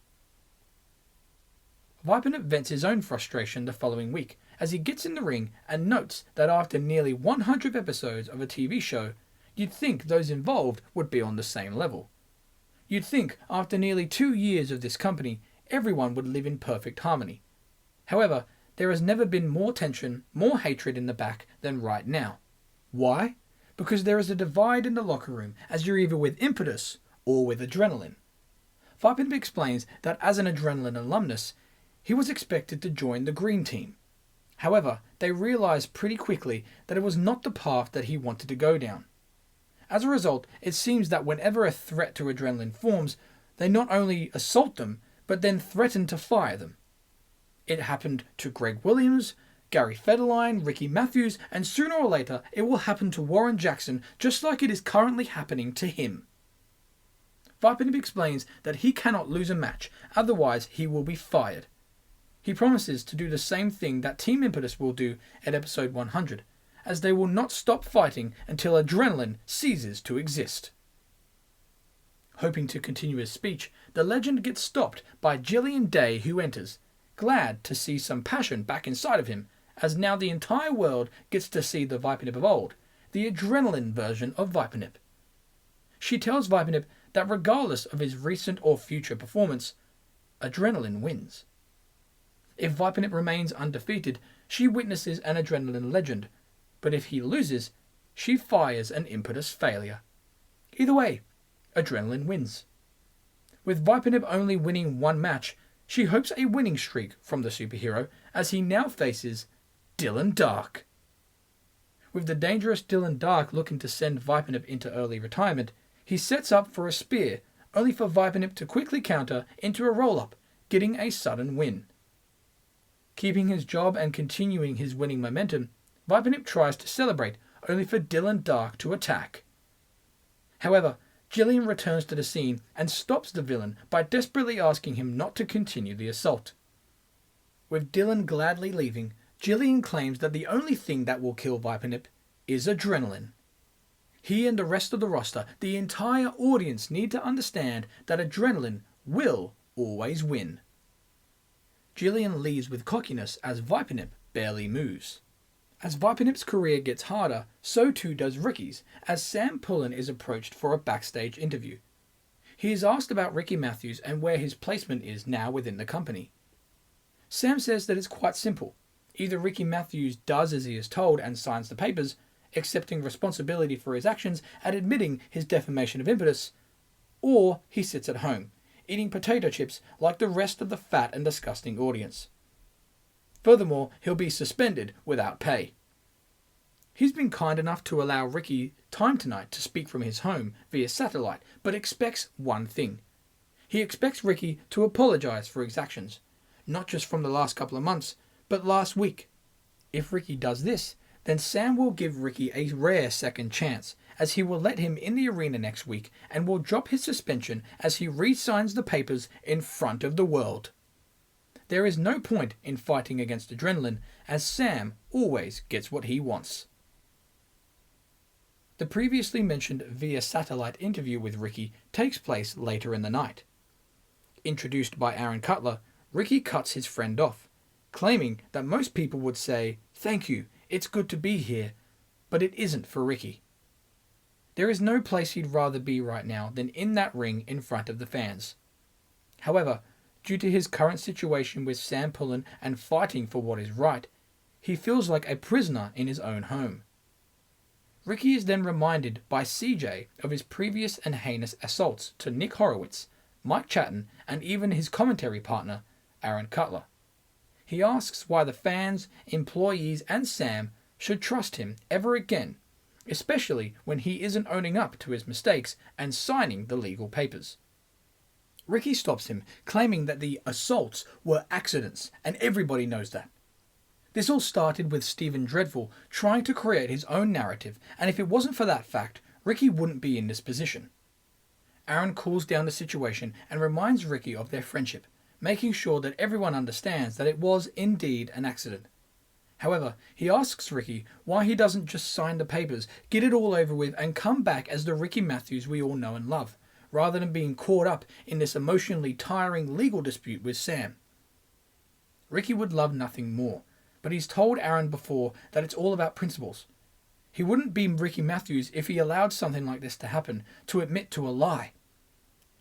Vipin vents his own frustration the following week as he gets in the ring and notes that after nearly 100 episodes of a TV show, you'd think those involved would be on the same level. You'd think after nearly 2 years of this company, everyone would live in perfect harmony. However, there has never been more tension, more hatred in the back than right now. Why? Because there is a divide in the locker room, as you're either with Impetus or with Adrenaline. Vipin explains that as an Adrenaline alumnus, he was expected to join the Green Team. However, they realized pretty quickly that it was not the path that he wanted to go down. As a result, it seems that whenever a threat to Adrenaline forms, they not only assault them, but then threaten to fire them. It happened to Greg Williams, Gary Federline, Riki Mathews, and sooner or later it will happen to Warren Jackson, just like it is currently happening to him. Vipin explains that he cannot lose a match, otherwise he will be fired. He promises to do the same thing that Team Impetus will do at episode 100, as they will not stop fighting until adrenaline ceases to exist. Hoping to continue his speech, the legend gets stopped by Gillian Day, who enters, glad to see some passion back inside of him, as now the entire world gets to see the Vipernyp of old, the adrenaline version of Vipernyp. She tells Vipernyp that regardless of his recent or future performance, adrenaline wins. If Vipernyp remains undefeated, she witnesses an adrenaline legend, but if he loses, she fires an impetus failure. Either way, adrenaline wins. With Vipernyp only winning one match, she hopes a winning streak from the superhero as he now faces Dylan Dark. With the dangerous Dylan Dark looking to send Vipernyp into early retirement, he sets up for a spear, only for Vipernyp to quickly counter into a roll-up, getting a sudden win. Keeping his job and continuing his winning momentum, Vipernyp tries to celebrate, only for Dylan Dark to attack. However, Gillian returns to the scene and stops the villain by desperately asking him not to continue the assault. With Dylan gladly leaving, Gillian claims that the only thing that will kill Vipernyp is adrenaline. He and the rest of the roster, the entire audience, need to understand that adrenaline will always win. Gillian leaves with cockiness as Vipernyp barely moves. As Vipernyp's career gets harder, so too does Riki's, as Sam Pullen is approached for a backstage interview. He is asked about Riki Mathews and where his placement is now within the company. Sam says that it's quite simple. Either Riki Mathews does as he is told and signs the papers, accepting responsibility for his actions and admitting his defamation of impetus, or he sits at home, eating potato chips like the rest of the fat and disgusting audience. Furthermore, he'll be suspended without pay. He's been kind enough to allow Riki time tonight to speak from his home via satellite, but expects one thing. He expects Riki to apologise for his actions, not just from the last couple of months, but last week. If Riki does this, then Sam will give Riki a rare second chance, as he will let him in the arena next week and will drop his suspension as he re-signs the papers in front of the world. There is no point in fighting against adrenaline, as Sam always gets what he wants. The previously mentioned via satellite interview with Riki takes place later in the night. Introduced by Aaron Cutler, Riki cuts his friend off, claiming that most people would say, "Thank you, it's good to be here," but it isn't for Riki. There is no place he'd rather be right now than in that ring in front of the fans. However, due to his current situation with Sam Pullen and fighting for what is right, he feels like a prisoner in his own home. Riki is then reminded by CJ of his previous and heinous assaults to Nick Horowitz, Mike Chatton, and even his commentary partner, Aaron Cutler. He asks why the fans, employees, and Sam should trust him ever again, especially when he isn't owning up to his mistakes and signing the legal papers. Riki stops him, claiming that the assaults were accidents, and everybody knows that. This all started with Stephen Dreadful trying to create his own narrative, and if it wasn't for that fact, Riki wouldn't be in this position. Aaron cools down the situation and reminds Riki of their friendship, making sure that everyone understands that it was indeed an accident. However, he asks Riki why he doesn't just sign the papers, get it all over with, and come back as the Riki Mathews we all know and love, rather than being caught up in this emotionally tiring legal dispute with Sam. Riki would love nothing more, but he's told Aaron before that it's all about principles. He wouldn't be Riki Mathews if he allowed something like this to happen, to admit to a lie.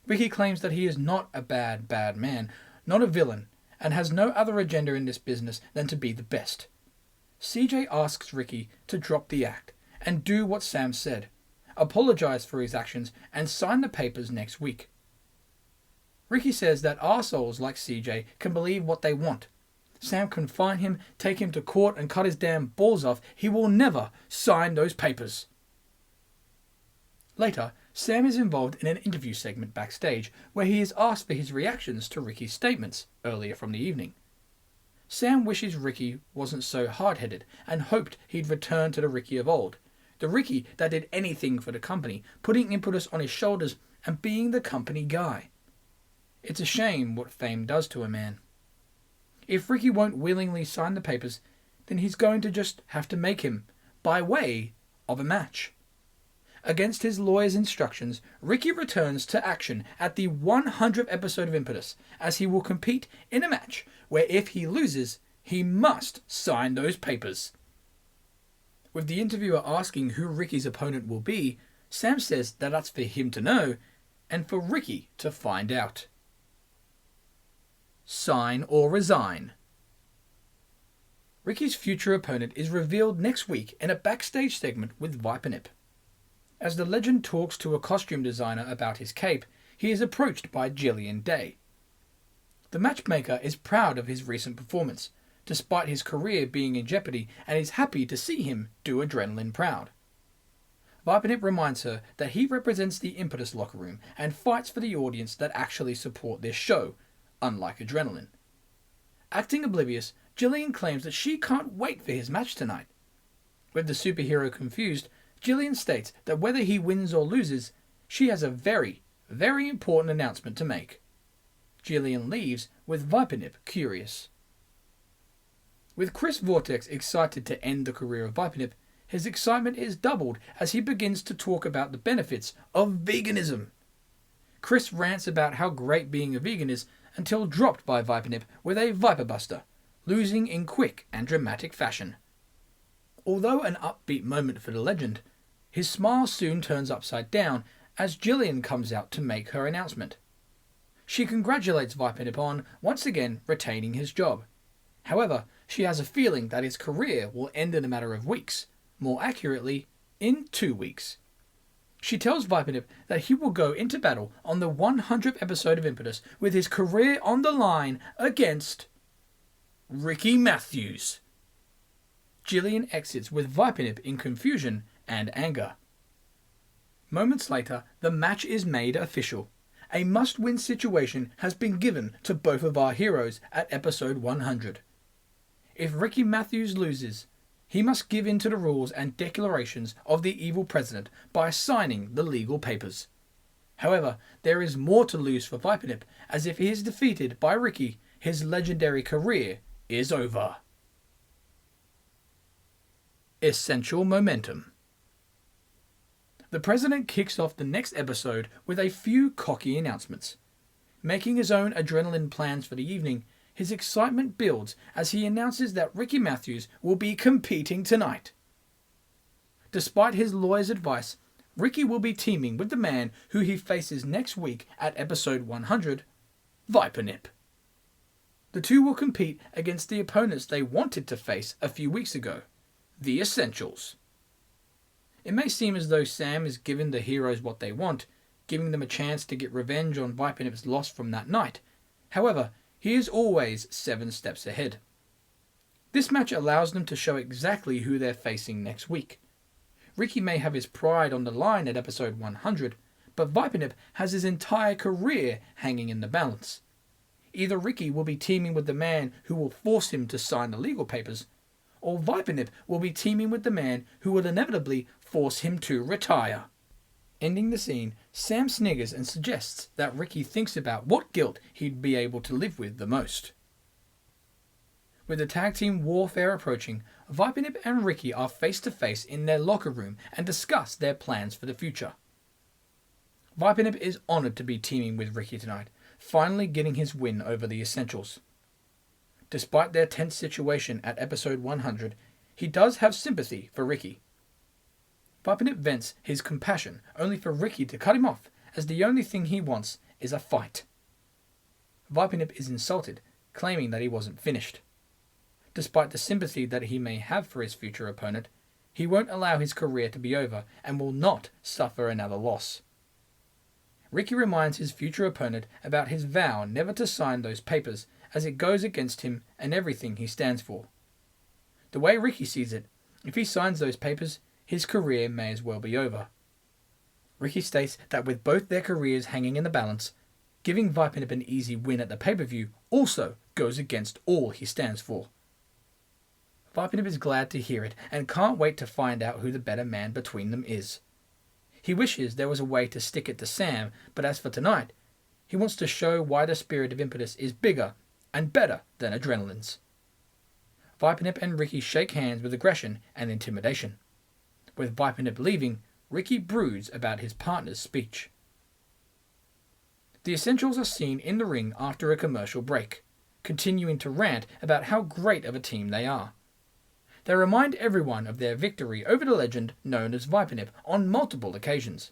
Riki claims that he is not a bad man, not a villain, and has no other agenda in this business than to be the best. CJ asks Riki to drop the act and do what Sam said, apologise for his actions, and sign the papers next week. Riki says that arseholes like CJ can believe what they want. Sam can fine him, take him to court, and cut his damn balls off. He will never sign those papers. Later, Sam is involved in an interview segment backstage where he is asked for his reactions to Riki's statements earlier from the evening. Sam wishes Riki wasn't so hard-headed and hoped he'd return to the Riki of old, the Riki that did anything for the company, putting impetus on his shoulders and being the company guy. It's a shame what fame does to a man. If Riki won't willingly sign the papers, then he's going to just have to make him, by way of a match. Against his lawyer's instructions, Riki returns to action at the 100th episode of Impetus, as he will compete in a match where if he loses, he must sign those papers. With the interviewer asking who Riki's opponent will be, Sam says that that's for him to know, and for Riki to find out. Sign or resign. Riki's future opponent is revealed next week in a backstage segment with Viper. As the legend talks to a costume designer about his cape, he is approached by Jillian Day. The matchmaker is proud of his recent performance, despite his career being in jeopardy, and is happy to see him do Adrenaline proud. Viper reminds her that he represents the Impetus locker room and fights for the audience that actually support this show, unlike Adrenaline. Acting oblivious, Jillian claims that she can't wait for his match tonight. With the superhero confused, Jillian states that whether he wins or loses, she has a very, very important announcement to make. Jillian leaves, with Viper curious. With Chris Vortex excited to end the career of Viper, his excitement is doubled as he begins to talk about the benefits of veganism. Chris rants about how great being a vegan is until dropped by Viper with a Viper Buster, losing in quick and dramatic fashion. Although an upbeat moment for the legend, his smile soon turns upside down as Jillian comes out to make her announcement. She congratulates Viper on once again retaining his job. However, she has a feeling that his career will end in a matter of weeks, more accurately, in 2 weeks. She tells Viper that he will go into battle on the 100th episode of Impetus with his career on the line against Riki Mathews. Jillian exits with Viper in confusion and anger. Moments later, the match is made official. A must-win situation has been given to both of our heroes at episode 100. If Riki Mathews loses, he must give in to the rules and declarations of the evil president by signing the legal papers. However, there is more to lose for Viper, as if he is defeated by Riki, his legendary career is over. Essential momentum. The president kicks off the next episode with a few cocky announcements. Making his own Adrenaline plans for the evening, his excitement builds as he announces that Riki Mathews will be competing tonight. Despite his lawyer's advice, Riki will be teaming with the man who he faces next week at episode 100, Viper. The two will compete against the opponents they wanted to face a few weeks ago, the Essentials. It may seem as though Sam is giving the heroes what they want, giving them a chance to get revenge on Viper's loss from that night. However, he is always 7 steps ahead. This match allows them to show exactly who they're facing next week. Riki may have his pride on the line at episode 100, but Viper has his entire career hanging in the balance. Either Riki will be teaming with the man who will force him to sign the legal papers, or Viper will be teaming with the man who will inevitably force him to retire. Ending the scene, Sam sniggers and suggests that Riki thinks about what guilt he'd be able to live with the most. With the tag team warfare approaching, Viper and Riki are face to face in their locker room and discuss their plans for the future. Viper is honoured to be teaming with Riki tonight, finally getting his win over the Essentials. Despite their tense situation at episode 100, he does have sympathy for Riki. Viper vents his compassion only for Riki to cut him off, as the only thing he wants is a fight. Viper is insulted, claiming that he wasn't finished. Despite the sympathy that he may have for his future opponent, he won't allow his career to be over and will not suffer another loss. Riki reminds his future opponent about his vow never to sign those papers, as it goes against him and everything he stands for. The way Riki sees it, if he signs those papers, his career may as well be over. Riki states that with both their careers hanging in the balance, giving Viper an easy win at the pay-per-view also goes against all he stands for. Viper is glad to hear it and can't wait to find out who the better man between them is. He wishes there was a way to stick it to Sam, but as for tonight, he wants to show why the spirit of Impetus is bigger and better than Adrenaline's. Viper and Riki shake hands with aggression and intimidation. With Vipenip leaving, Riki broods about his partner's speech. The Essentials are seen in the ring after a commercial break, continuing to rant about how great of a team they are. They remind everyone of their victory over the legend known as Vipenip on multiple occasions.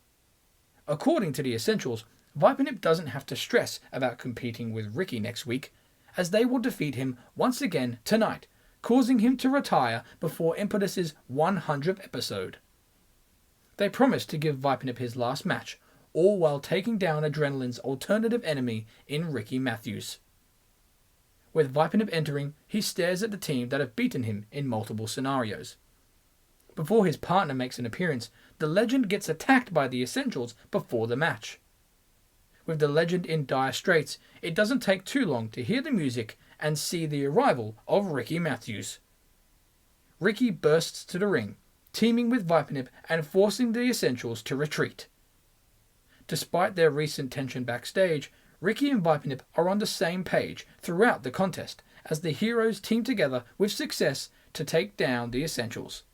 According to the Essentials, Vipenip doesn't have to stress about competing with Riki next week, as they will defeat him once again tonight, causing him to retire before Impetus's 100th episode. They promise to give Vipenip his last match, all while taking down Adrenaline's alternative enemy in Riki Mathews. With Vipenip entering, he stares at the team that have beaten him in multiple scenarios. Before his partner makes an appearance, the legend gets attacked by the Essentials before the match. With the legend in dire straits, it doesn't take too long to hear the music and see the arrival of Riki Mathews. Riki bursts to the ring, teaming with Vipenip and forcing the Essentials to retreat. Despite their recent tension backstage, Riki and Vipenip are on the same page throughout the contest as the heroes team together with success to take down the Essentials.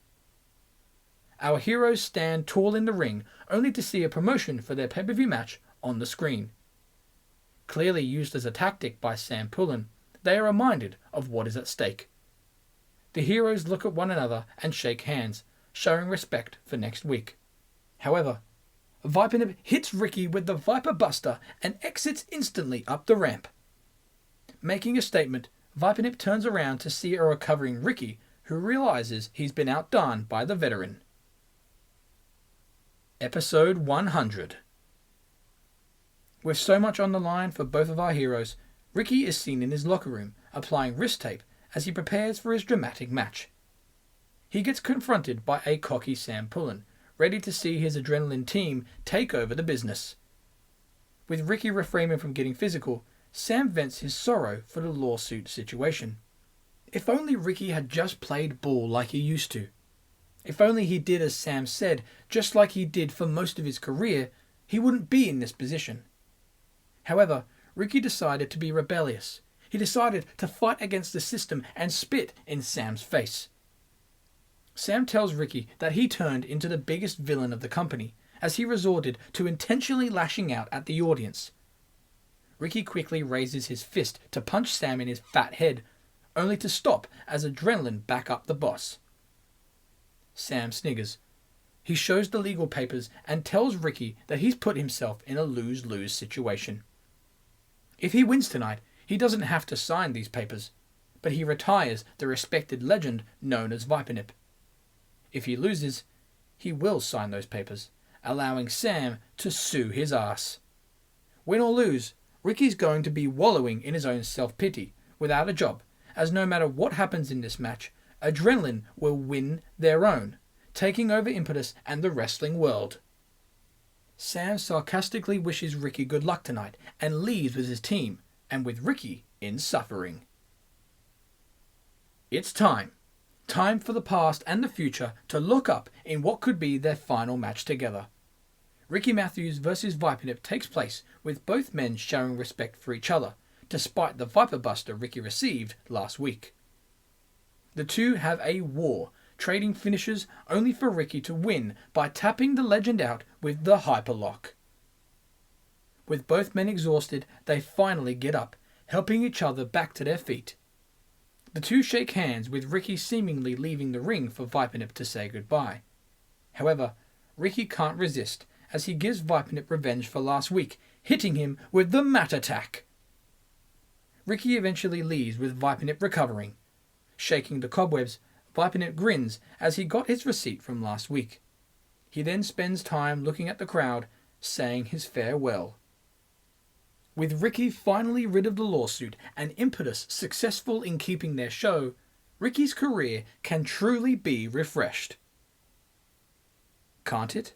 Our heroes stand tall in the ring only to see a promotion for their pay-per-view match on the screen. Clearly used as a tactic by Sam Pullen, they are reminded of what is at stake. The heroes look at one another and shake hands, showing respect for next week. However, Vipenip hits Riki with the Viper Buster and exits instantly up the ramp. Making a statement, Vipenip turns around to see a recovering Riki, who realizes he's been outdone by the veteran. Episode 100. With so much on the line for both of our heroes, Riki is seen in his locker room, applying wrist tape as he prepares for his dramatic match. He gets confronted by a cocky Sam Pullen, ready to see his Adrenaline team take over the business. With Riki refraining from getting physical, Sam vents his sorrow for the lawsuit situation. If only Riki had just played ball like he used to. If only he did as Sam said, just like he did for most of his career, he wouldn't be in this position. However, Riki decided to be rebellious. He decided to fight against the system and spit in Sam's face. Sam tells Riki that he turned into the biggest villain of the company, as he resorted to intentionally lashing out at the audience. Riki quickly raises his fist to punch Sam in his fat head, only to stop as Adrenaline back up the boss. Sam sniggers. He shows the legal papers and tells Riki that he's put himself in a lose-lose situation. If he wins tonight, he doesn't have to sign these papers, but he retires the respected legend known as Vipenip. If he loses, he will sign those papers, allowing Sam to sue his ass. Win or lose, Riki's going to be wallowing in his own self-pity, without a job, as no matter what happens in this match, Adrenaline will win their own, taking over Impetus and the wrestling world. Sam sarcastically wishes Riki good luck tonight and leaves with his team, and with Riki in suffering. It's time. Time for the past and the future to look up in what could be their final match together. Riki Mathews vs Vipenip takes place with both men showing respect for each other, despite the Viper Buster Riki received last week. The two have a war, trading finishes only for Riki to win by tapping the legend out with the Hyperlock. With both men exhausted, they finally get up, helping each other back to their feet. The two shake hands, with Riki seemingly leaving the ring for Vipenip to say goodbye. However, Riki can't resist, as he gives Vipenip revenge for last week, hitting him with the Mat Attack. Riki eventually leaves with Vipenip recovering. Shaking the cobwebs, Vipenip grins as he got his receipt from last week. He then spends time looking at the crowd, saying his farewell. With Riki finally rid of the lawsuit and Impetus successful in keeping their show, Riki's career can truly be refreshed. Can't it?